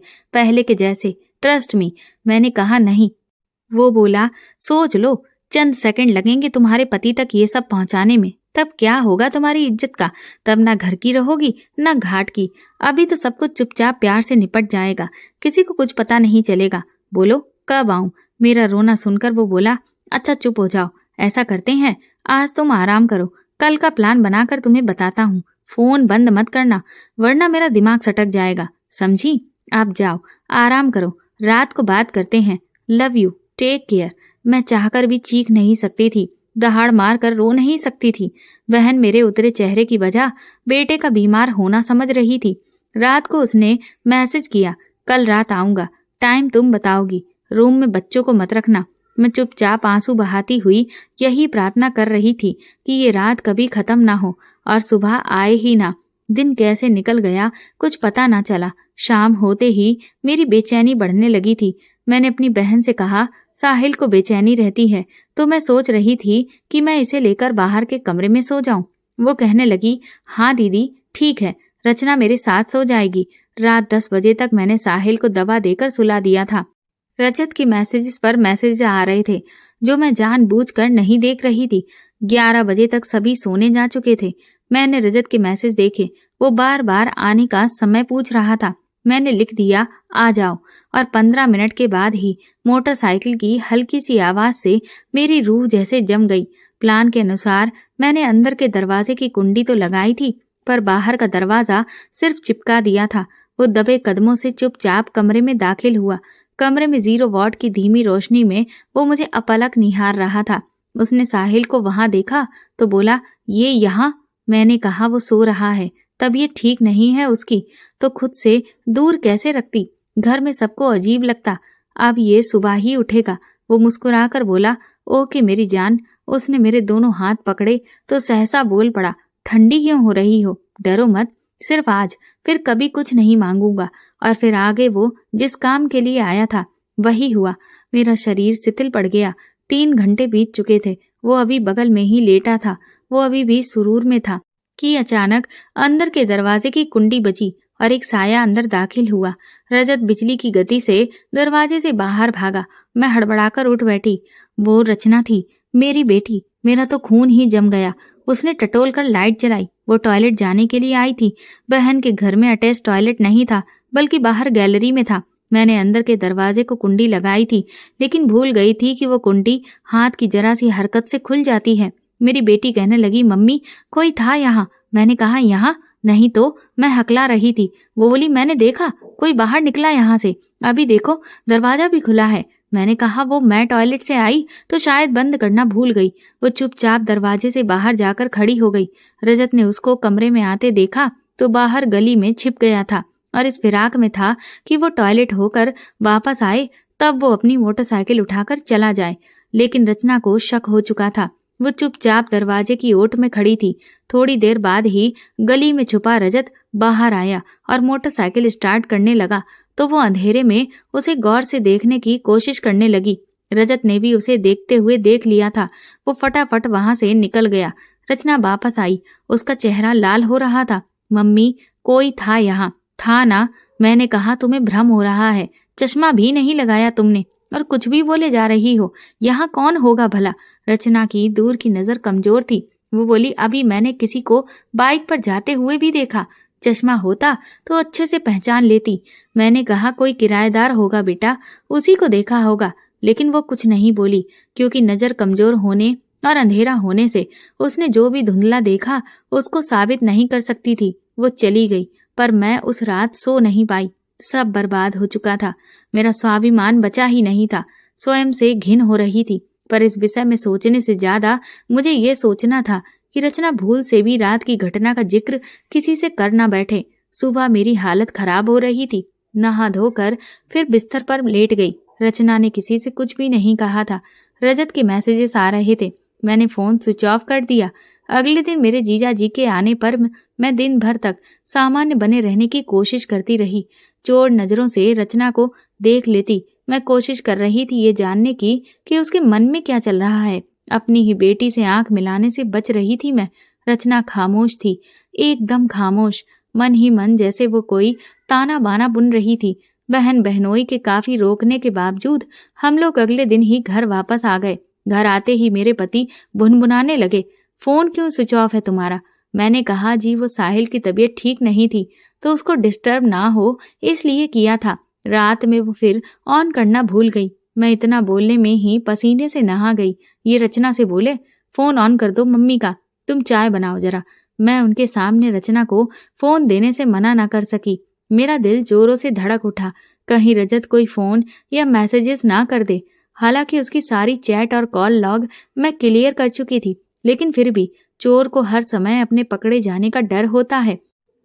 पहले के जैसे, ट्रस्ट मी। मैंने कहा नहीं। वो बोला सोच लो, चंद सेकंड लगेंगे तुम्हारे पति तक ये सब पहुंचाने में। तब क्या होगा तुम्हारी इज्जत का? तब ना घर की रहोगी ना घाट की। अभी तो सब कुछ चुपचाप प्यार से निपट जाएगा, किसी को कुछ पता नहीं चलेगा। बोलो कब आऊं? मेरा रोना सुनकर वो बोला अच्छा चुप हो जाओ, ऐसा करते हैं आज तुम आराम करो, कल का प्लान बनाकर तुम्हें बताता हूँ। फोन बंद मत करना वरना मेरा दिमाग सटक जाएगा, समझी? आप जाओ आराम करो, रात को बात करते हैं। Love you, take care. मैं चाहकर भी चीख नहीं सकती थी, दहाड़ मार कर रो नहीं सकती थी। बहन मेरे उतरे चेहरे की वजह बेटे का बीमार होना समझ रही थी। रात को उसने मैसेज किया, कल रात आऊंगा, टाइम तुम बताओगी, रूम में बच्चों को मत रखना। मैं चुपचाप आंसू बहाती हुई यही प्रार्थना कर रही थी कि ये रात कभी खत्म ना हो और सुबह आए ही ना। दिन कैसे निकल गया कुछ पता ना चला। शाम होते ही मेरी बेचैनी बढ़ने लगी थी। मैंने अपनी बहन से कहा साहिल को बेचैनी रहती है तो मैं सोच रही थी कि मैं इसे लेकर बाहर के कमरे में सो जाऊं। वो कहने लगी हाँ दीदी ठीक है, रचना मेरे साथ सो जाएगी। रात 10 बजे तक मैंने साहिल को दवा देकर सुला दिया था। रजत के मैसेजेस पर मैसेज आ रहे थे जो मैं जानबूझकर नहीं देख रही थी। 11 बजे तक सभी सोने जा चुके थे। मैंने रजत के मैसेज देखे, वो बार बार आने का समय पूछ रहा था। मैंने लिख दिया आ जाओ और 15 मिनट के बाद ही मोटरसाइकिल की हल्की सी आवाज से मेरी रूह जैसे जम गई। प्लान के अनुसार मैंने अंदर के दरवाजे की कुंडी तो लगाई थी पर बाहर का दरवाजा सिर्फ चिपका दिया था। वो दबे कदमों से चुपचाप कमरे में दाखिल हुआ। कमरे में 0 वॉट की धीमी रोशनी में वो मुझे अपलक निहार रहा था। उसने साहिल को वहां देखा तो बोला ये यहाँ? मैंने कहा वो सो रहा है, तबीयत ठीक नहीं है उसकी, तो खुद से दूर कैसे रखती? घर में सबको अजीब लगता, अब ये सुबह ही उठेगा। वो मुस्कुराकर बोला ओके मेरी जान। उसने मेरे दोनों हाथ पकड़े तो सहसा बोल पड़ा ठंडी क्यों हो रही हो? डरो मत, सिर्फ आज, फिर कभी कुछ नहीं मांगूंगा। और फिर आगे वो जिस काम के लिए आया था वही हुआ। मेरा शरीर शिथिल पड़ गया। 3 घंटे बीत चुके थे। वो अभी बगल में ही लेटा था, वो अभी भी सुरूर में था कि अचानक अंदर के दरवाजे की कुंडी बजी और एक साया अंदर दाखिल हुआ। रजत बिजली की गति से दरवाजे से बाहर भागा। मैं हड़बड़ाकर उठ बैठी। वो रचना थी, मेरी बेटी। मेरा तो खून ही जम गया। उसने टटोल कर लाइट जलाई। वो टॉयलेट जाने के लिए आई थी। बहन के घर में अटैच टॉयलेट नहीं था बल्कि बाहर गैलरी में था। मैंने अंदर के दरवाजे को कुंडी लगाई थी लेकिन भूल गई थी कि वो कुंडी हाथ की जरा सी हरकत से खुल जाती है। मेरी बेटी कहने लगी मम्मी कोई था यहाँ। मैंने कहा यहाँ? नहीं तो मैं हकला रही थी। वो बोली, मैंने देखा, कोई बाहर निकला यहाँ से, अभी देखो दरवाजा भी खुला है। मैंने कहा वो मैं टॉयलेट से आई तो शायद बंद करना भूल गई। वो चुपचाप दरवाजे से बाहर जाकर खड़ी हो गई। रजत ने उसको कमरे में आते देखा तो बाहर गली में छिप गया था और इस फिराक में था कि वो टॉयलेट होकर वापस आए तब वो अपनी मोटरसाइकिल उठाकर चला जाए। लेकिन रचना को शक हो चुका था। वो चुपचाप दरवाजे की ओट में खड़ी थी। थोड़ी देर बाद ही गली में छुपा रजत बाहर आया और मोटरसाइकिल स्टार्ट करने लगा तो वो अंधेरे में उसे गौर से देखने की कोशिश करने लगी। रजत ने भी उसे देखते हुए देख लिया था। वो फटाफट वहां से निकल गया। रचना वापस आई। उसका चेहरा लाल हो रहा था। मम्मी, कोई था यहाँ? था ना, मैंने कहा तुम्हें भ्रम हो रहा है, चश्मा भी नहीं लगाया तुमने और कुछ भी बोले जा रही हो। यहाँ कौन होगा भला? रचना की दूर की नजर कमजोर थी। वो बोली, अभी मैंने किसी को बाइक पर जाते हुए भी देखा। चश्मा होता तो अच्छे से पहचान लेती। मैंने कहा कोई किराएदार होगा बेटा, उसी को देखा होगा। लेकिन वो कुछ नहीं बोली क्योंकि नजर कमजोर होने और अंधेरा होने से उसने जो भी धुंधला देखा उसको साबित नहीं कर सकती थी। वो चली गई पर मैं उस रात सो नहीं पाई। सब बर्बाद हो चुका था। मेरा स्वाभिमान बचा ही नहीं था। स्वयं से घिन हो रही थी। पर इस विषय में सोचने से ज्यादा मुझे ये सोचना था कि रचना भूल से भी रात की घटना का जिक्र किसी से कर ना बैठे। सुबह मेरी हालत खराब हो रही थी। नहा धोकर फिर बिस्तर पर लेट गई। रचना ने किसी से कुछ भी नहीं कहा था। रजत के मैसेजेस आ रहे थे। मैंने फोन स्विच ऑफ कर दिया। अगले दिन मेरे जीजा जी के आने पर मैं दिन भर तक सामान्य बने रहने की कोशिश करती रही। चोर नजरों से रचना को देख लेती। मैं कोशिश कर रही थी ये जानने की कि उसके मन में क्या चल रहा है। अपनी ही बेटी से आंख मिलाने से बच रही थी मैं। रचना खामोश थी, एकदम खामोश। मन ही मन जैसे वो कोई ताना बाना बुन रही थी। बहन बहनोई के काफी रोकने के बावजूद हम लोग अगले दिन ही घर वापस आ गए। घर आते ही मेरे पति भुनभुनाने लगे, फोन क्यों स्विच ऑफ है तुम्हारा? मैंने कहा जी वो साहिल की तबीयत ठीक नहीं थी तो उसको डिस्टर्ब ना हो इसलिए किया था। रात में वो फिर ऑन करना भूल गई। मैं इतना बोलने में ही पसीने से नहा गई। ये रचना से बोले, फोन ऑन कर दो मम्मी का, तुम चाय बनाओ जरा। मैं उनके सामने रचना को फोन देने से मना ना कर सकी। मेरा दिल जोरों से धड़क उठा, कहीं रजत कोई फोन या मैसेजेस ना कर दे। हालांकि उसकी सारी चैट और कॉल लॉग मैं क्लियर कर चुकी थी, लेकिन फिर भी चोर को हर समय अपने पकड़े जाने का डर होता है।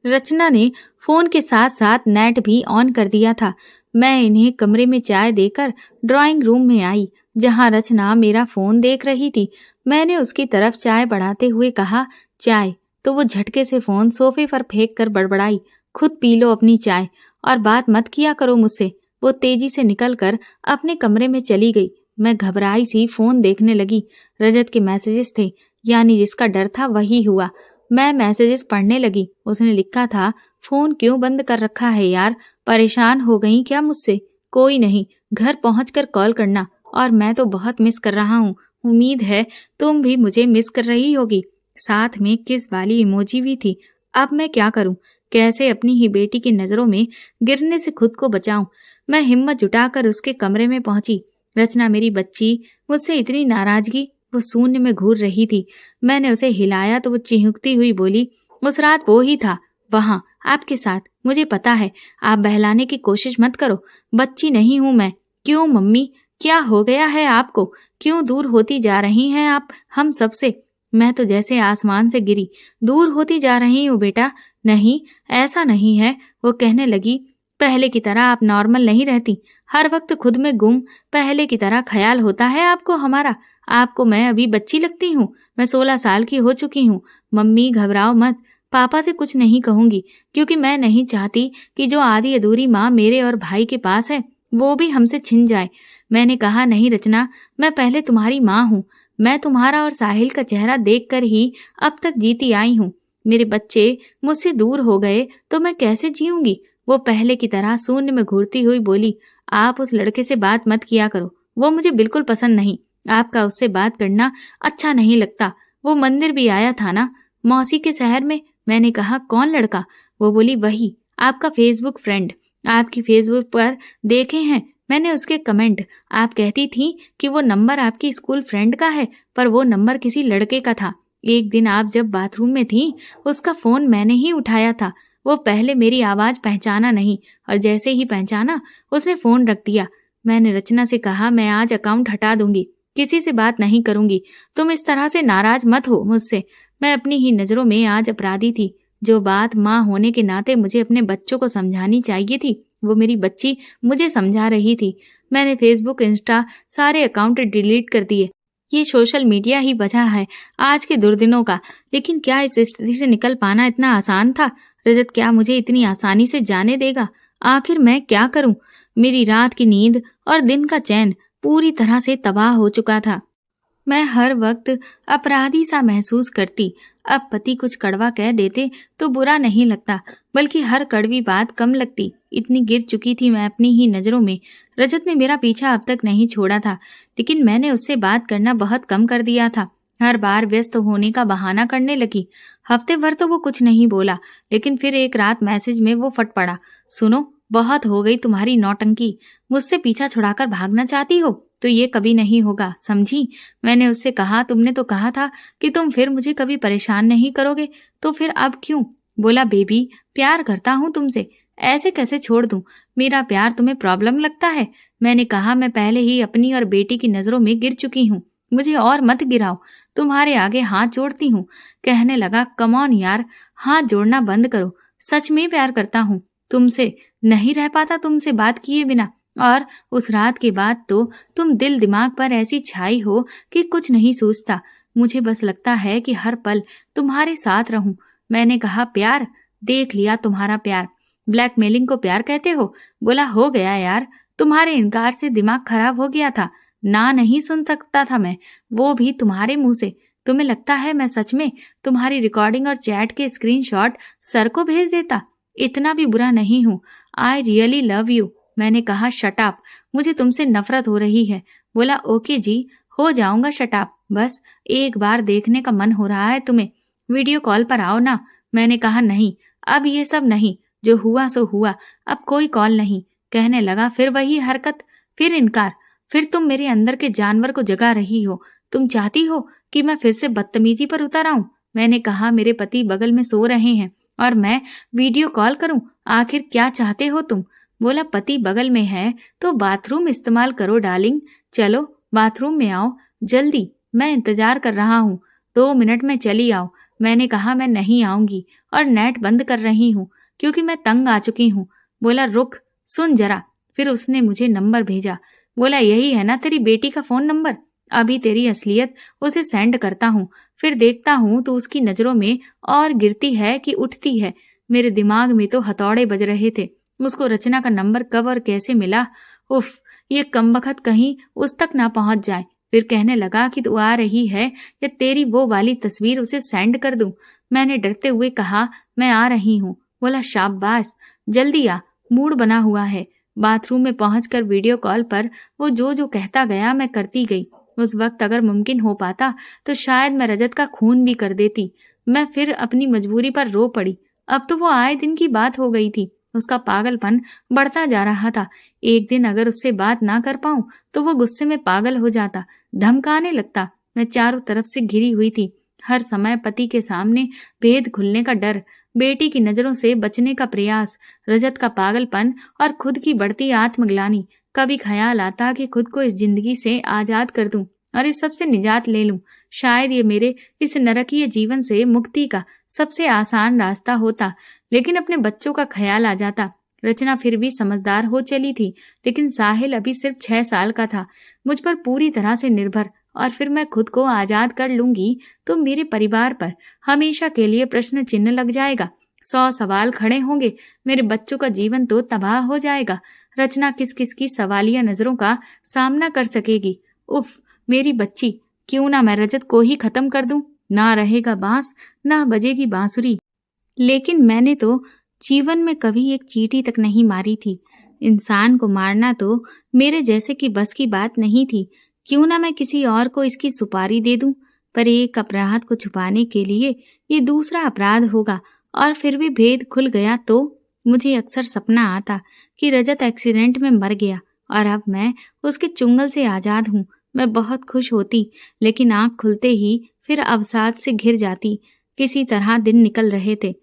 रचना ने फोन के साथ साथ नेट भी ऑन कर दिया था। मैं इन्हें कमरे में चाय देकर ड्राइंग रूम में आई, जहां रचना मेरा फोन देख रही थी। मैंने उसकी तरफ चाय बढ़ाते हुए कहा, चाय, तो वो झटके से फोन सोफे पर फेंक कर बड़बड़ाई, खुद पी लो अपनी चाय और बात मत किया करो मुझसे। वो तेजी से निकलकर अपने कमरे में चली गई। मैं घबराई सी फोन देखने लगी। रजत के मैसेजेस थे, यानी जिसका डर था वही हुआ। मैं मैसेजेस पढ़ने लगी। उसने लिखा था, फोन क्यों बंद कर रखा है यार, परेशान हो गई क्या मुझसे? कोई नहीं, घर पहुंचकर कॉल करना, और मैं तो बहुत मिस कर रहा हूँ। उम्मीद है तुम भी मुझे मिस कर रही होगी। साथ में किस वाली इमोजी भी थी। अब मैं क्या करूं? कैसे अपनी ही बेटी की नजरों में गिरने से खुद को बचाऊं? मैं हिम्मत जुटाकर उसके कमरे में पहुंची। रचना मेरी बच्ची मुझसे इतनी नाराजगी, वो शून्य में घूर रही थी। मैंने उसे हिलाया तो वो चिहुकती हुई बोली, उस रात वो ही था वहां आपके साथ, मुझे पता है। आप बहलाने की कोशिश मत करो, बच्ची नहीं हूं मैं। क्यों मम्मी, क्या हो गया है आपको? क्यों दूर होती जा रही हैं आप हम सबसे? मैं तो जैसे आसमान से गिरी दूर होती जा रही हूँ बेटा। नहीं, ऐसा नहीं है, वो कहने लगी। पहले की तरह आप नॉर्मल नहीं रहती, हर वक्त खुद में गुम। पहले की तरह ख्याल होता है आपको हमारा? आपको मैं अभी बच्ची लगती हूँ? मैं 16 साल की हो चुकी हूँ। मम्मी घबराओ मत, पापा से कुछ नहीं कहूंगी, क्योंकि मैं नहीं चाहती कि जो आधी अधूरी माँ मेरे और भाई के पास है वो भी हमसे छिन जाए। मैंने कहा, नहीं रचना, मैं पहले तुम्हारी माँ हूँ। मैं तुम्हारा और साहिल का चेहरा देखकर ही अब तक जीती आई हूँ। मेरे बच्चे मुझसे दूर हो गए तो मैं कैसे जीऊंगी? वो पहले की तरह शून्य में घूरती हुई बोली, आप उस लड़के से बात मत किया करो, वो मुझे बिल्कुल पसंद नहीं। आपका उससे बात करना अच्छा नहीं लगता। वो मंदिर भी आया था ना मौसी के शहर में? मैंने कहा, कौन लड़का? वो बोली, वही आपका फेसबुक फ्रेंड। आपकी फेसबुक पर देखे हैं मैंने उसके कमेंट। आप कहती थी कि वो नंबर आपकी स्कूल फ्रेंड का है, पर वो नंबर किसी लड़के का था। एक दिन आप जब बाथरूम में थी, उसका फोन मैंने ही उठाया था। वो पहले मेरी आवाज पहचाना नहीं और जैसे ही पहचाना उसने फोन रख दिया। मैंने रचना से कहा, मैं आज अकाउंट हटा दूंगी, किसी से बात नहीं करूंगी। तुम इस तरह से नाराज मत हो मुझसे। मैं अपनी ही नजरों में आज अपराधी थी। जो बात माँ होने के नाते मुझे अपने बच्चों को समझानी चाहिए थी, वो मेरी बच्ची मुझे समझा रही थी। मैंने फेसबुक, इंस्टा सारे अकाउंट डिलीट कर दिए। ये सोशल मीडिया ही वजह है आज के दुर्दिनों का। लेकिन क्या इस स्थिति से निकल पाना इतना आसान था? रजत क्या मुझे इतनी आसानी से जाने देगा? आखिर मैं क्या करूं? मेरी रात की नींद और दिन का चैन पूरी तरह से तबाह हो चुका था। मैं हर वक्त अपराधी सा महसूस करती। अब पति कुछ कड़वा कह देते तो बुरा नहीं लगता, बल्कि हर कड़वी बात कम लगती। इतनी गिर चुकी थी मैं अपनी ही नजरों में। रजत ने मेरा पीछा अब तक नहीं छोड़ा था, लेकिन मैंने उससे बात करना बहुत कम कर दिया था। हर बार व्यस्त होने का बहाना करने लगी। हफ्ते भर तो वो कुछ नहीं बोला, लेकिन फिर एक रात मैसेज में वो फट पड़ा, सुनो, बहुत हो गई तुम्हारी नौटंकी। मुझसे पीछा छुड़ाकर भागना चाहती हो तो ये कभी नहीं होगा, समझी? मैंने उससे कहा, तुमने तो कहा था कि तुम फिर मुझे कभी परेशान नहीं करोगे, तो फिर अब क्यों? बोला, बेबी, प्यार करता हूँ तुमसे, ऐसे कैसे छोड़ दूं? मेरा प्यार तुम्हें प्रॉब्लम लगता है? मैंने कहा, मैं पहले ही अपनी और बेटी की नजरों में गिर चुकी हूँ, मुझे और मत गिराओ, तुम्हारे आगे हाथ जोड़ती हूँ। कहने लगा, कम ऑन यार, हाथ जोड़ना बंद करो, सच में प्यार करता हूँ तुमसे, नहीं रह पाता तुमसे बात किए बिना। और उस रात के बाद तो तुम दिल दिमाग पर ऐसी छाई हो कि कुछ नहीं सूझता। मुझे बस लगता है कि हर पल तुम्हारे साथ रहूं। मैंने कहा, प्यार? देख लिया तुम्हारा प्यार। ब्लैकमेलिंग को प्यार कहते हो? बोला, हो गया यार, तुम्हारे इनकार से दिमाग खराब हो गया था, ना नहीं सुन सकता था मैं, वो भी तुम्हारे मुंह से। तुम्हें लगता है मैं सच में तुम्हारी रिकॉर्डिंग और चैट के स्क्रीनशॉट सर को भेज देता? इतना भी बुरा नहीं हूं। I really love you. मैंने कहा, शट अप, मुझे तुमसे नफरत हो रही है। बोला, ओके जी, हो जाऊंगा शट अप, बस एक बार देखने का मन हो रहा है तुम्हें, वीडियो कॉल पर आओ ना। मैंने कहा, नहीं, अब ये सब नहीं, जो हुआ सो हुआ, अब कोई कॉल नहीं। कहने लगा, फिर वही हरकत, फिर इनकार, फिर तुम मेरे अंदर के जानवर को जगा रही हो। तुम चाहती हो कि मैं फिर से बदतमीजी पर उतर आऊं? मैंने कहा, मेरे पति बगल में सो रहे हैं और मैं वीडियो कॉल करूं, आखिर क्या चाहते हो तुम? बोला, पति बगल में है तो बाथरूम इस्तेमाल करो डार्लिंग, चलो बाथरूम में आओ जल्दी, मैं इंतजार कर रहा हूँ, 2 मिनट में चली आओ। मैंने कहा, मैं नहीं आऊंगी और नेट बंद कर रही हूँ क्योंकि मैं तंग आ चुकी हूँ। बोला, रुक, सुन जरा। फिर उसने मुझे नंबर भेजा। बोला, यही है ना तेरी बेटी का फोन नंबर? अभी तेरी असलियत उसे सेंड करता हूँ, फिर देखता हूँ तो उसकी नजरों में और गिरती है कि उठती है। मेरे दिमाग में तो हथौड़े बज रहे थे। उसको रचना का नंबर कब और कैसे मिला? उफ, ये कमबख्त कहीं उस तक ना पहुंच जाए। फिर कहने लगा कि तू आ रही है या तेरी वो वाली तस्वीर उसे सेंड कर दूं? मैंने डरते हुए कहा, मैं आ रही हूँ। बोला, शाबाश, जल्दी आ, मूड बना हुआ है। बाथरूम में पहुंचकर वीडियो कॉल पर वो जो जो कहता गया मैं करती गई। उस वक्त अगर मुमकिन हो पाता तो शायद मैं रजत का खून भी कर देती। मैं फिर अपनी मजबूरी पर रो पड़ी। अब तो वो आए दिन की बात हो गई थी। उसका पागलपन बढ़ता जा रहा था। एक दिन अगर उससे बात ना कर पाऊं तो वो गुस्से में पागल हो जाता, धमकाने लगता। मैं चारों तरफ से घिरी हुई थी। हर समय पति के सामने भेद खुलने का डर, बेटी की नजरों से बचने का प्रयास, रजत का पागलपन और खुद की बढ़ती आत्मग्लानि। कभी ख्याल आता कि खुद को इस जिंदगी से आजाद कर दूं और इस सब से निजात ले लूं। शायद ये मेरे इस नरकीय जीवन से मुक्ति का सबसे आसान रास्ता होता। लेकिन अपने बच्चों का ख्याल आ जाता। रचना फिर भी समझदार हो चली थी, लेकिन साहिल अभी सिर्फ 6 साल का था, मुझ पर पूरी तरह से निर्भर। और फिर मैं खुद को आजाद कर लूंगी तो मेरे परिवार पर हमेशा के लिए प्रश्न चिन्ह लग जाएगा। 100 सवाल खड़े होंगे। मेरे बच्चों का जीवन तो तबाह हो जाएगा। रचना किस किस की सवालिया नजरों का सामना कर सकेगी? उफ, मेरी बच्ची, क्यों ना मैं रजत को ही खत्म कर दूं? ना रहेगा बांस, ना बजेगी बांसुरी। लेकिन मैंने तो जीवन में कभी एक चींटी तक नहीं मारी थी। इंसान को मारना तो मेरे जैसे की बस की बात नहीं थी। क्यों ना मैं किसी और को इसकी सुपारी दे दूं? पर एक अपराध को छुपाने के लिए ये दूसरा अपराध होगा, और फिर भी भेद खुल गया तो? मुझे अक्सर सपना आता कि रजत एक्सीडेंट में मर गया और अब मैं उसके चुंगल से आजाद हूँ। मैं बहुत खुश होती, लेकिन आंख खुलते ही फिर अवसाद से घिर जाती। किसी तरह दिन निकल रहे थे।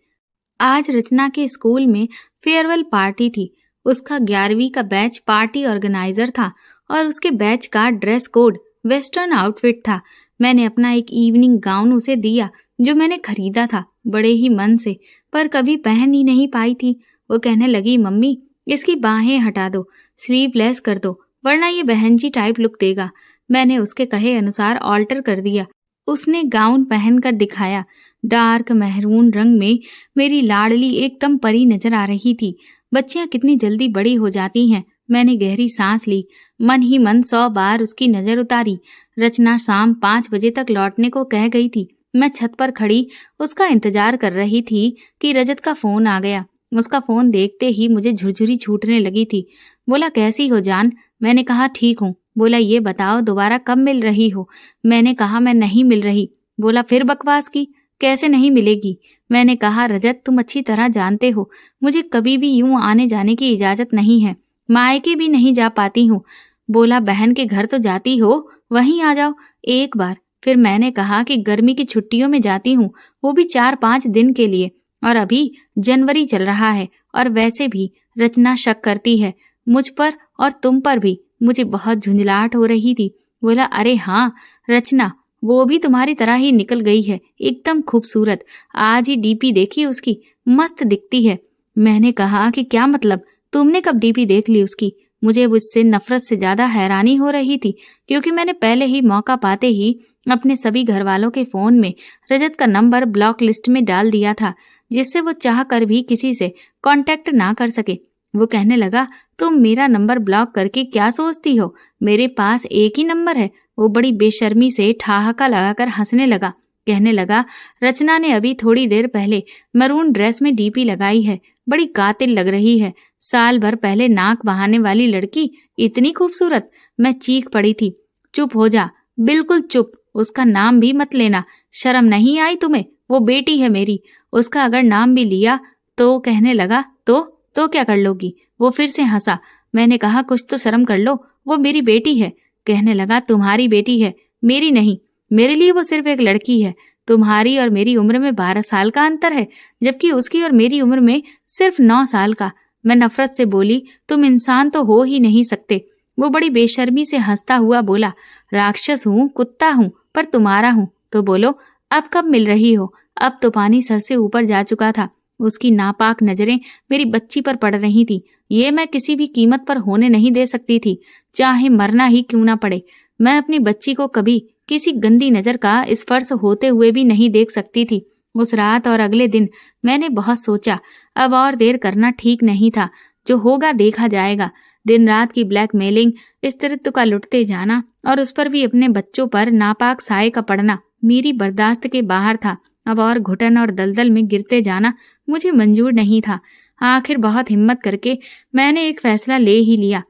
आज रचना के स्कूल में फेयरवेल पार्टी थी। उसका 11वीं का बैच पार्टी ऑर्गेनाइजर था और उसके बैच का ड्रेस कोड वेस्टर्न आउटफिट था। मैंने अपना एक इवनिंग गाउन उसे दिया जो मैंने खरीदा था, बड़े ही मन से, पर कभी पहन ही नहीं पाई थी। वो कहने लगी, मम्मी इसकी बाहें हटा दो, स्लीवलेस कर दो, वरना ये बहन जी टाइप लुक देगा। मैंने उसके कहे अनुसार ऑल्टर कर दिया। उसने गाउन पहनकर दिखाया। डार्क महरून रंग में मेरी लाडली एकदम परी नजर आ रही थी। बच्चियां कितनी जल्दी बड़ी हो जाती हैं। मैंने गहरी सांस ली, मन ही मन 100 बार उसकी नजर उतारी। रचना शाम 5 बजे तक लौटने को कह गई थी। मैं छत पर खड़ी उसका इंतजार कर रही थी कि रजत का फोन आ गया। उसका फोन देखते ही मुझे झुरझुरी छूटने लगी थी। बोला, कैसी हो जान? मैंने कहा, ठीक हूँ। बोला, ये बताओ दोबारा कब मिल रही हो? मैंने कहा, मैं नहीं मिल रही। बोला, फिर बकवास की, कैसे नहीं मिलेगी? मैंने कहा, रजत तुम अच्छी तरह जानते हो मुझे कभी भी यूं आने जाने की इजाजत नहीं है, मायके भी नहीं जा पाती हूँ। बोला, बहन के घर तो जाती हो, वहीं आ जाओ एक बार। फिर मैंने कहा कि गर्मी की छुट्टियों में जाती हूँ, वो भी 4-5 दिन के लिए, और अभी जनवरी चल रहा है। और वैसे भी रचना शक करती है मुझ पर और तुम पर भी। मुझे बहुत झुंझलाहट हो रही थी। बोला, अरे हाँ, रचना वो भी तुम्हारी तरह ही निकल गई है, एकदम खूबसूरत। आज ही डीपी देखी उसकी, मस्त दिखती है। मैंने कहा कि क्या मतलब, तुमने कब डीपी देख ली उसकी? मुझे उससे नफरत से ज्यादा हैरानी हो रही थी, क्योंकि मैंने पहले ही मौका पाते ही अपने सभी घर वालों के फोन में रजत का नंबर ब्लॉक लिस्ट में डाल दिया था, जिससे वो चाह कर भी किसी से कांटेक्ट ना कर सके। वो कहने लगा, तुम मेरा नंबर ब्लॉक करके क्या सोचती हो? मेरे पास एक ही नंबर है। वो बड़ी बेशर्मी से ठहाका लगाकर हंसने लगा। कहने लगा, रचना ने अभी थोड़ी देर पहले मरून ड्रेस में डीपी लगाई है, बड़ी कातिल लग रही है। साल भर पहले नाक बहाने वाली लड़की इतनी खूबसूरत। मैं चीख पड़ी थी, चुप हो जा, बिल्कुल चुप, उसका नाम भी मत लेना। शर्म नहीं आई तुम्हें? वो बेटी है मेरी, उसका अगर नाम भी लिया तो? कहने लगा, तो क्या कर लोगी? वो फिर से हंसा। मैंने कहा, कुछ तो शर्म कर लो, वो मेरी बेटी है। कहने लगा, तुम्हारी बेटी है, मेरी नहीं। मेरे लिए वो सिर्फ एक लड़की है। तुम्हारी और मेरी उम्र में 12 साल का अंतर है, जबकि उसकी और मेरी उम्र में सिर्फ 9 साल का। मैं नफरत से बोली, तुम इंसान तो हो ही नहीं सकते। वो बड़ी बेशर्मी से हंसता हुआ बोला, राक्षस हूँ, कुत्ता हूँ, पर तुम्हारा हूँ। तो बोलो, अब कब मिल रही हो? अब तो पानी सर से ऊपर जा चुका था। उसकी नापाक नजरें मेरी बच्ची पर पड़ रही थी। ये मैं किसी भी कीमत पर होने नहीं दे सकती थी, चाहे मरना ही क्यों ना पड़े। मैं अपनी बच्ची को कभी किसी गंदी नजर का स्पर्श होते हुए भी नहीं देख सकती थी। उस रात और अगले दिन मैंने बहुत सोचा, अब और देर करना ठीक नहीं था। जो होगा देखा जाएगा। दिन रात की ब्लैकमेलिंग, स्त्रीत्व का लुटते जाना और उस पर भी अपने बच्चों पर नापाक साए का पड़ना मेरी बर्दाश्त के बाहर था। अब और घुटन और दलदल में गिरते जाना मुझे मंजूर नहीं था। आखिर बहुत हिम्मत करके मैंने एक फैसला ले ही लिया।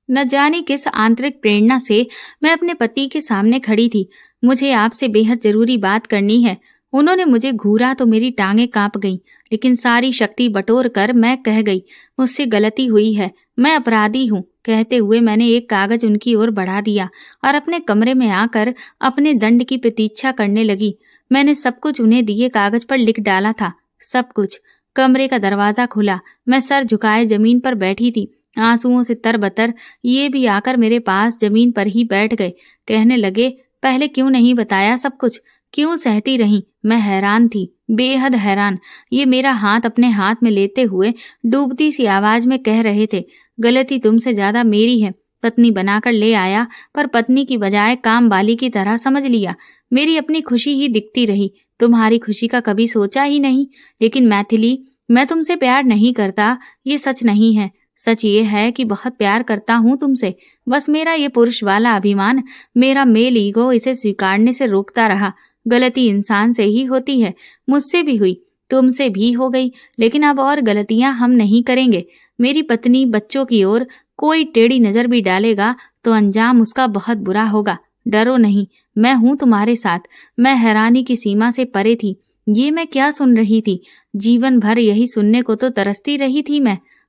न जाने किस आंतरिक प्रेरणा से मैं अपने पति के सामने खड़ी थी। मुझे आपसे बेहद जरूरी बात करनी है। उन्होंने मुझे घूरा तो मेरी टांगें कांप गईं, लेकिन सारी शक्ति बटोर कर मैं कह गई, मुझसे गलती हुई है, मैं अपराधी हूँ। कहते हुए मैंने एक कागज उनकी ओर बढ़ा दिया और अपने कमरे में आकर अपने दंड की प्रतीक्षा करने लगी। मैंने सब कुछ उन्हें दिए कागज पर लिख डाला था, सब कुछ। कमरे का दरवाजा खुला। मैं सर झुकाए जमीन पर बैठी थी, आंसुओं से तरबतर। ये भी आकर मेरे पास जमीन पर ही बैठ गए। कहने लगे, पहले क्यों नहीं बताया सब कुछ? क्यों सहती रही? मैं हैरान थी, बेहद हैरान। ये मेरा हाथ अपने हाथ में लेते हुए डूबती सी आवाज में कह रहे थे, गलती तुमसे ज्यादा मेरी है। पत्नी बनाकर ले आया, पर पत्नी की बजाय काम वाली की तरह समझ लिया। मेरी अपनी खुशी ही दिखती रही, तुम्हारी खुशी का कभी सोचा ही नहीं। लेकिन मैथिली, मैं तुमसे प्यार नहीं करता, ये सच नहीं है। सच ये है कि बहुत प्यार करता हूँ तुमसे। बस मेरा ये पुरुष वाला अभिमान, मेरा मेल ईगो इसे स्वीकारने से रोकता रहा। गलती इंसान से ही होती है, मुझसे भी हुई, तुमसे भी हो गई, लेकिन अब और गलतियां हम नहीं करेंगे। मेरी पत्नी, बच्चों की ओर कोई टेढ़ी नजर भी डालेगा तो अंजाम उसका बहुत बुरा होगा। डरो नहीं, मैं हूं तुम्हारे साथ। मैं हैरानी की सीमा से परे थी। ये मैं क्या सुन रही थी? जीवन भर यही सुनने को तो तरसती रही थी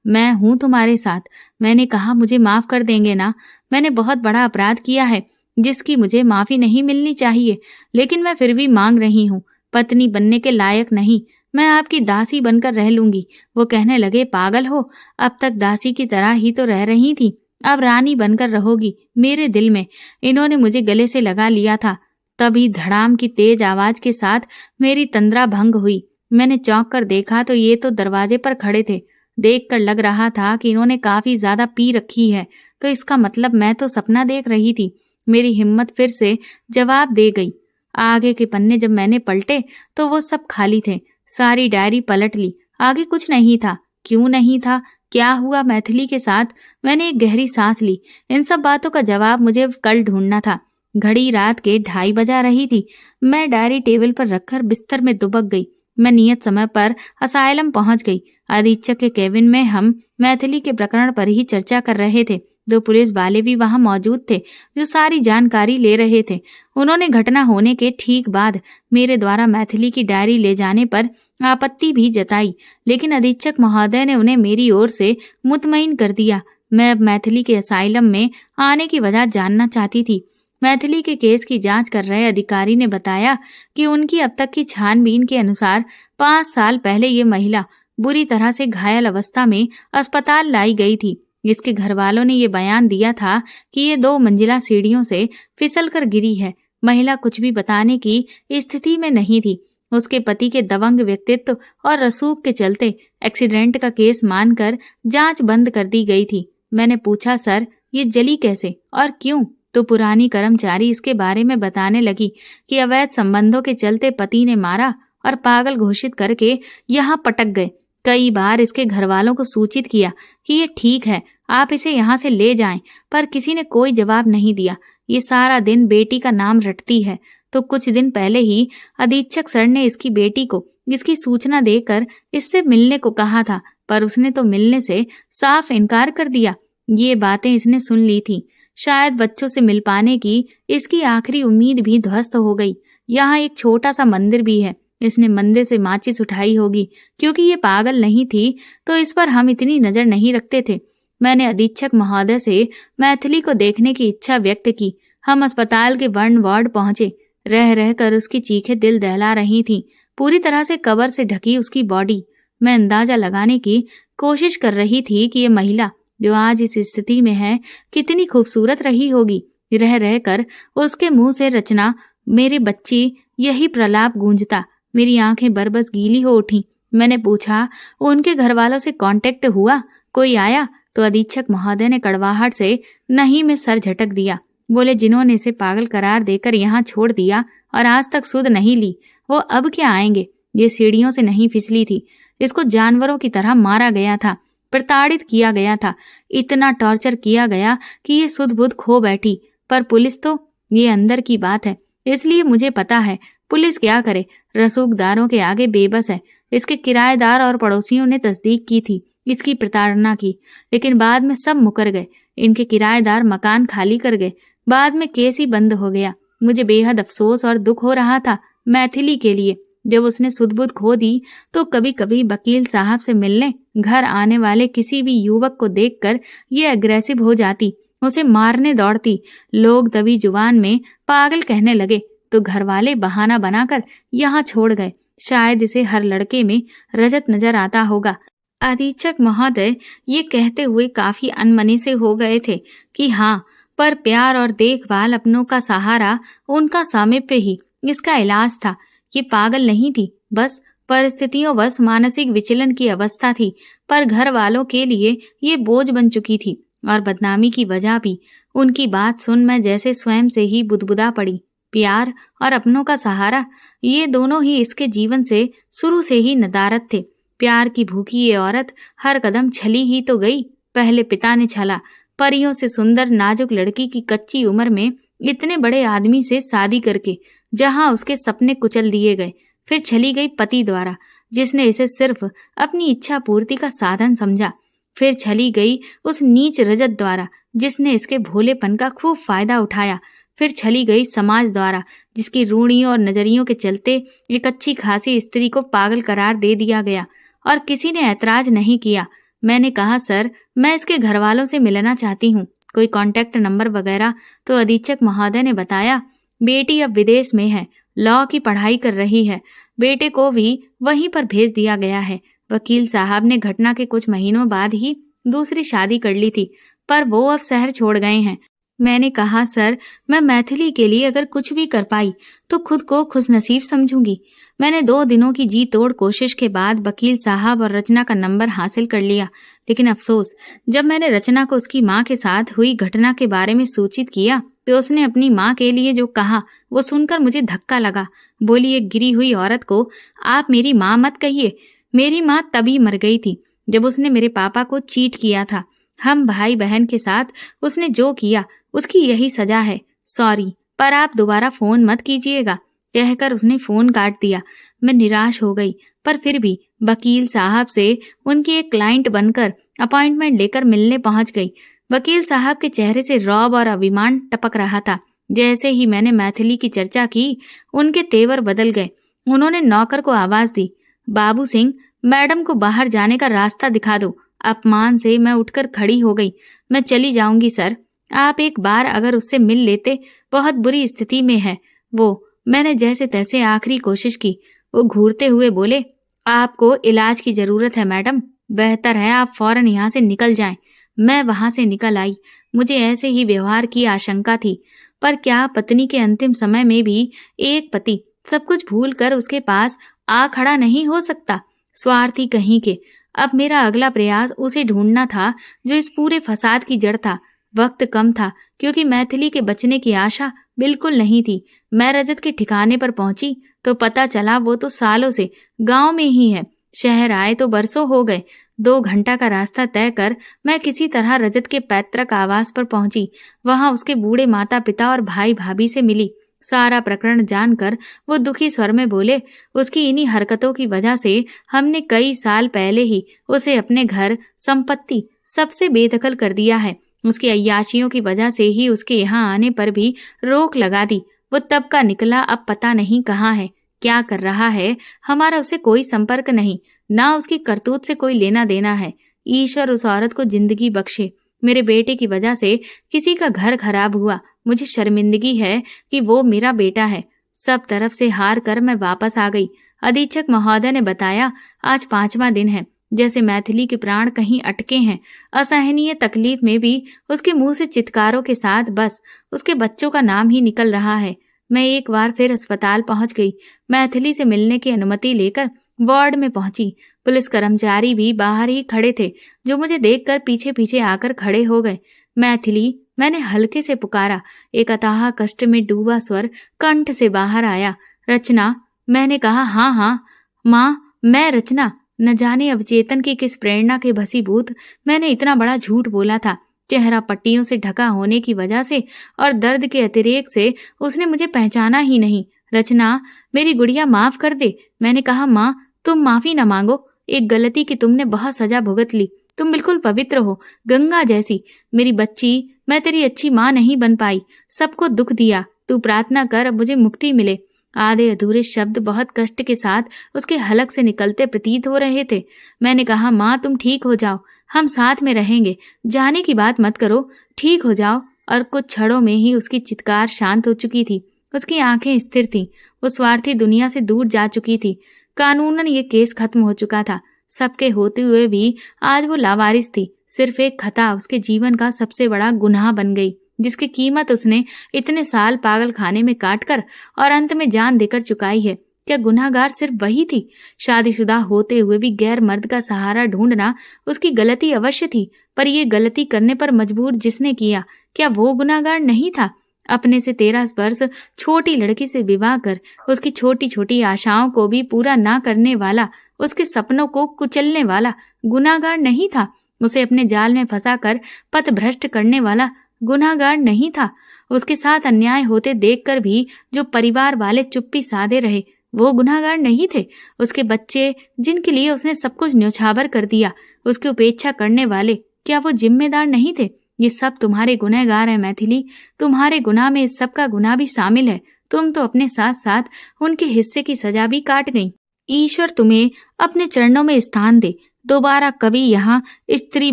मैं हूं तुम्हारे साथ। मैंने कहा, मुझे माफ कर देंगे ना? मैंने बहुत बड़ा अपराध किया है, जिसकी मुझे माफी नहीं मिलनी चाहिए, लेकिन मैं फिर भी मांग रही हूँ। पत्नी बनने के लायक नहीं, मैं आपकी दासी बनकर रह लूंगी। वो कहने लगे, पागल हो, अब तक दासी की तरह ही तो रह रही थी, अब रानी बनकर रहोगी मेरे दिल में। इन्होंने मुझे गले से लगा लिया था। तभी धड़ाम की तेज आवाज के साथ मेरी तंद्रा भंग हुई। मैंने चौंक कर देखा तो ये तो दरवाजे पर खड़े थे। देखकर लग रहा था कि इन्होंने काफी ज्यादा पी रखी है, तो इसका मतलब मैं तो सपना देख रही थी। मेरी हिम्मत फिर से जवाब दे गई। आगे के पन्ने जब मैंने पलटे तो वो सब खाली थे। सारी डायरी पलट ली, आगे कुछ नहीं था। क्यों नहीं था? क्या हुआ मैथिली के साथ? मैंने एक गहरी सांस ली। इन सब बातों का जवाब मुझे कल ढूंढना था। घड़ी रात के 2:30 बजा रही थी। मैं डायरी टेबल पर रखकर बिस्तर में दुबक गई। मैं नियत समय पर असाइलम पहुंच गई। अधीक्षक के केबिन में हम मैथिली के प्रकरण पर ही चर्चा कर रहे थे। 2 पुलिस वाले भी वहां मौजूद थे, जो सारी जानकारी ले रहे थे। उन्होंने घटना होने के ठीक बाद मेरे द्वारा मैथिली की डायरी ले जाने पर आपत्ति भी जताई, लेकिन अधीक्षक महोदय ने उन्हें मेरी ओर से मुतमईन कर दिया। मैं अब मैथिली के असाइलम में आने की वजह जानना चाहती थी। मैथिली के केस की जांच कर रहे अधिकारी ने बताया कि उनकी अब तक की छानबीन के अनुसार 5 साल पहले ये महिला बुरी तरह से घायल अवस्था में अस्पताल लाई गई थी। इसके घर वालों ने ये बयान दिया था कि ये 2 मंजिला सीढ़ियों से फिसलकर गिरी है। महिला कुछ भी बताने की स्थिति में नहीं थी। उसके पति के दबंग व्यक्तित्व और रसूख के चलते एक्सीडेंट का केस मानकर जांच बंद कर दी गई थी। मैंने पूछा, सर ये जली कैसे और क्यों? तो पुरानी कर्मचारी इसके बारे में बताने लगी कि अवैध संबंधों के चलते पति ने मारा और पागल घोषित करके यहाँ पटक गए। कई बार इसके घर वालों को सूचित किया कि ये ठीक है, आप इसे यहाँ से ले जाएं, पर किसी ने कोई जवाब नहीं दिया। ये सारा दिन बेटी का नाम रटती है। तो कुछ दिन पहले ही अधीक्षक सर ने इसकी बेटी को इसकी सूचना देकर इससे मिलने को कहा था, पर उसने तो मिलने से साफ इनकार कर दिया। ये बातें इसने सुन ली थी। शायद बच्चों से मिल पाने की इसकी आखिरी उम्मीद भी ध्वस्त हो गई। यहाँ एक छोटा सा मंदिर भी है। इसने मंदिर से माचिस उठाई होगी। क्योंकि ये पागल नहीं थी तो इस पर हम इतनी नजर नहीं रखते थे। मैंने अधीक्षक महोदय से मैथिली को देखने की इच्छा व्यक्त की। हम अस्पताल के बर्न वार्ड पहुंचे। रह रहकर उसकी चीखें दिल दहला रही थीं। पूरी तरह से कवर से ढकी उसकी बॉडी। मैं अंदाजा लगाने की कोशिश कर रही थी कि ये महिला जो आज इस स्थिति में है कितनी खूबसूरत रही होगी। रह रहकर उसके मुंह से रचना मेरे बच्ची यही प्रलाप गूंजता। मेरी आंखें बरबस गीली हो उठी। मैंने पूछा, उनके घर वालों से कांटेक्ट हुआ? कोई आया? तो अधीक्षक महोदय ने कड़वाहट से नहीं में सर झटक दिया। बोले, जिन्होंने इसे पागल करार देकर यहाँ छोड़ दिया और आज तक सुध नहीं ली, वो अब क्या आएंगे? ये सीढ़ियों से नहीं फिसली थी। इसको जानवरों की तरह मारा गया था, प्रताड़ित किया गया था, इतना टॉर्चर किया गया कि ये सुध बुध खो बैठी। पर पुलिस तो, ये अंदर की बात है, इसलिए मुझे पता है पुलिस क्या करे। रसूखदारों के आगे बेबस है। इसके किराएदार और पड़ोसियों ने तस्दीक की थी इसकी प्रताड़ना की, लेकिन बाद में सब मुकर गए। इनके किराएदार मकान खाली कर गए। बाद में केस ही बंद हो गया। मुझे बेहद अफसोस और दुख हो रहा था मैथिली के लिए। जब उसने सुध-बुध खो दी तो कभी कभी वकील साहब से मिलने घर आने वाले किसी भी युवक को देखकर ये अग्रेसिव हो जाती, उसे मारने दौड़ती। लोग दबी जुबान में पागल कहने लगे तो घर वाले बहाना बनाकर यहाँ छोड़ गए। शायद इसे हर लड़के में रजत नजर आता होगा। अधीक्षक महोदय ये कहते हुए काफी अनमने से हो गए थे कि हाँ, पर प्यार और देखभाल, अपनों का सहारा, उनका सामीप्य ही इसका इलाज था। ये पागल नहीं थी, बस परिस्थितियों बस मानसिक विचलन की अवस्था थी। पर घर वालों के लिए ये बोझ बन चुकी थी और बदनामी की वजह भी। उनकी बात सुन मैं जैसे स्वयं से ही बुदबुदा पड़ी। प्यार और अपनों का सहारा, ये दोनों ही इसके जीवन से शुरू से ही नदारद थे। प्यार की भूखी ये औरत हर कदम छली ही तो गई। पहले पिता ने छला, परियों से सुंदर नाजुक लड़की की कच्ची उम्र में इतने बड़े आदमी से शादी करके जहां उसके सपने कुचल दिए गए। फिर छली गई पति द्वारा, जिसने इसे सिर्फ अपनी इच्छा पूर्ति का साधन समझा। फिर छली गई उस नीच रजत द्वारा, जिसने इसके भोलेपन का खूब फायदा उठाया। फिर छली गई समाज द्वारा, जिसकी रूढ़ियों और नजरियों के चलते एक अच्छी खासी स्त्री को पागल करार दे दिया गया और किसी ने ऐतराज नहीं किया। मैंने कहा, सर मैं इसके घर वालों से मिलना चाहती हूँ। कोई कांटेक्ट नंबर वगैरह? तो अधीक्षक महोदय ने बताया, बेटी अब विदेश में है, लॉ की पढ़ाई कर रही है। बेटे को भी वहीं पर भेज दिया गया है। वकील साहब ने घटना के कुछ महीनों बाद ही दूसरी शादी कर ली थी, पर वो अब शहर छोड़ गए हैं। मैंने कहा, सर, मैं मैथिली के लिए अगर कुछ भी कर पाई तो खुद को खुशनसीब समझूंगी। मैंने 2 दिनों की जी तोड़ कोशिश के बाद वकील साहब और रचना का नंबर हासिल कर लिया, लेकिन अफसोस, जब मैंने रचना को उसकी माँ के साथ हुई घटना के बारे में सूचित किया तो उसने अपनी माँ के लिए जो कहा वो सुनकर मुझे धक्का लगा। बोली, एक गिरी हुई औरत को आप मेरी माँ मत कहिए। मेरी माँ तभी मर गई थी जब उसने मेरे पापा को चीट किया था। हम भाई बहन के साथ उसने जो किया उसकी यही सजा है। सॉरी, पर आप दोबारा फोन मत कीजिएगा, कहकर उसने फोन काट दिया। मैं निराश हो गई, पर फिर भी वकील साहब से उनकी एक क्लाइंट बनकर अपॉइंटमेंट लेकर मिलने पहुंच गई। वकील साहब के चेहरे से रौब और अभिमान टपक रहा था। जैसे ही मैंने मैथिली की चर्चा की, उनके तेवर बदल गए। उन्होंने नौकर को आवाज दी, बाबू सिंह, मैडम को बाहर जाने का रास्ता दिखा दो। अपमान से मैं उठकर खड़ी हो गई। मैं चली जाऊंगी सर, आप एक बार अगर उससे मिल लेते, बहुत बुरी स्थिति में है वो। मैंने जैसे तैसे आखिरी कोशिश की। वो घूरते हुए बोले, आपको इलाज की जरूरत है मैडम, बेहतर है आप फौरन यहाँ से निकल जाएं। मैं वहां से निकल आई। मुझे ऐसे ही व्यवहार की आशंका थी, पर क्या पत्नी के अंतिम समय में भी एक पति सब कुछ भूल कर उसके पास आ खड़ा नहीं हो सकता? स्वार्थी कहीं के। अब मेरा अगला प्रयास उसे ढूंढना था जो इस पूरे फसाद की जड़ था। वक्त कम था, क्योंकि मैथिली के बचने की आशा बिल्कुल नहीं थी। मैं रजत के ठिकाने पर पहुंची तो पता चला वो तो सालों से गांव में ही है। शहर आए तो बरसों हो गए। 2 घंटा का रास्ता तय कर मैं किसी तरह रजत के पैतृक आवास पर पहुंची। वहां उसके बूढ़े माता पिता और भाई भाभी से मिली। सारा प्रकरण जानकर वो दुखी स्वर में बोले, उसकी इन्हीं हरकतों की वजह से हमने कई साल पहले ही उसे अपने घर, संपत्ति सबसे बेदखल कर दिया है। उसकी अय्याशियों की वजह से ही उसके यहाँ आने पर भी रोक लगा दी। वो तब का निकला, अब पता नहीं कहाँ है, क्या कर रहा है। हमारा उससे कोई संपर्क नहीं, ना उसकी करतूत से कोई लेना देना है। ईश्वर उस औरत को जिंदगी बख्शे। मेरे बेटे की वजह से किसी का घर खराब हुआ। मुझे शर्मिंदगी है कि वो मेरा बेटा है। सब तरफ से हार कर मैं वापस आ गई। अधीक्षक महोदय ने बताया, आज 5वां दिन है जैसे मैथिली के प्राण कहीं अटके हैं। असहनीय तकलीफ में भी उसके मुंह से चित्कारों के साथ बस उसके बच्चों का नाम ही निकल रहा है। मैं एक बार फिर अस्पताल पहुंच गई। मैथिली से मिलने की अनुमति लेकर वार्ड में पहुंची। पुलिस कर्मचारी भी बाहर ही खड़े थे, जो मुझे देखकर पीछे पीछे आकर खड़े हो गए। मैथिली, मैंने हल्के से पुकारा। एक अथाह कष्ट में डूबा स्वर कंठ से बाहर आया। रचना, मैंने कहा, हाँ हाँ माँ, मैं रचना। न जाने अवचेतन की किस प्रेरणा के भसीभूत मैंने इतना बड़ा झूठ बोला था। चेहरा पट्टियों से ढका होने की वजह से और दर्द के अतिरेक से उसने मुझे पहचाना ही नहीं। रचना, मेरी गुड़िया, माफ कर दे। मैंने कहा, माँ, तुम माफी न मांगो। एक गलती की तुमने बहुत सजा भुगत ली। तुम बिल्कुल पवित्र हो, गंगा जैसी। मेरी बच्ची, मैं तेरी अच्छी माँ नहीं बन पाई, सबको दुख दिया। तू प्रार्थना कर, अब मुझे मुक्ति मिले। आधे अधूरे शब्द बहुत कष्ट के साथ उसके हलक से निकलते प्रतीत हो रहे थे। मैंने कहा, माँ, तुम ठीक हो जाओ, हम साथ में रहेंगे, जाने की बात मत करो, ठीक हो जाओ। और कुछ क्षणों में ही उसकी चित्कार शांत हो चुकी थी। उसकी आंखें स्थिर थीं। वो स्वार्थी दुनिया से दूर जा चुकी थी। कानूनन ये केस खत्म हो चुका था। सबके होते हुए भी आज वो लावारिस थी। सिर्फ एक खता उसके जीवन का सबसे बड़ा गुनाह बन गई, जिसकी कीमत उसने इतने साल पागल खाने में काटकर और अंत में जान देकर चुकाई है। क्या गुनाहगार सिर्फ वही थी? शादीशुदा होते हुए भी गैर मर्द का सहारा ढूंढना उसकी गलती अवश्य थी, पर यह गलती करने पर मजबूर जिसने किया, क्या वो गुनाहगार नहीं था? अपने से 13 वर्ष छोटी लड़की से विवाह कर उसकी छोटी छोटी आशाओं को भी पूरा ना करने वाला, उसके सपनों को कुचलने वाला गुनाहगार नहीं था? उसे अपने जाल में फंसाकर पथ भ्रष्ट करने वाला गुनाहगार नहीं था? उसके साथ अन्याय होते देखकर भी जो परिवार वाले चुप्पी साधे रहे, वो गुनाहगार नहीं थे? उसके बच्चे, जिनके लिए उसने सब कुछ न्योछावर कर दिया, उसकी उपेक्षा करने वाले, क्या वो जिम्मेदार नहीं थे? ये सब तुम्हारे गुनहगार हैं मैथिली। तुम्हारे गुनाह में इस सब का गुनाह भी शामिल है। तुम तो अपने साथ साथ उनके हिस्से की सजा भी काट गई। ईश्वर तुम्हें अपने चरणों में स्थान दे। दोबारा कभी यहाँ स्त्री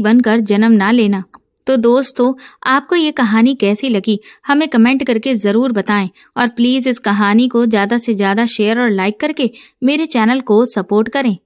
बनकर जन्म ना लेना। तो दोस्तों, आपको ये कहानी कैसी लगी हमें कमेंट करके ज़रूर बताएं और प्लीज़ इस कहानी को ज़्यादा से ज़्यादा शेयर और लाइक करके मेरे चैनल को सपोर्ट करें।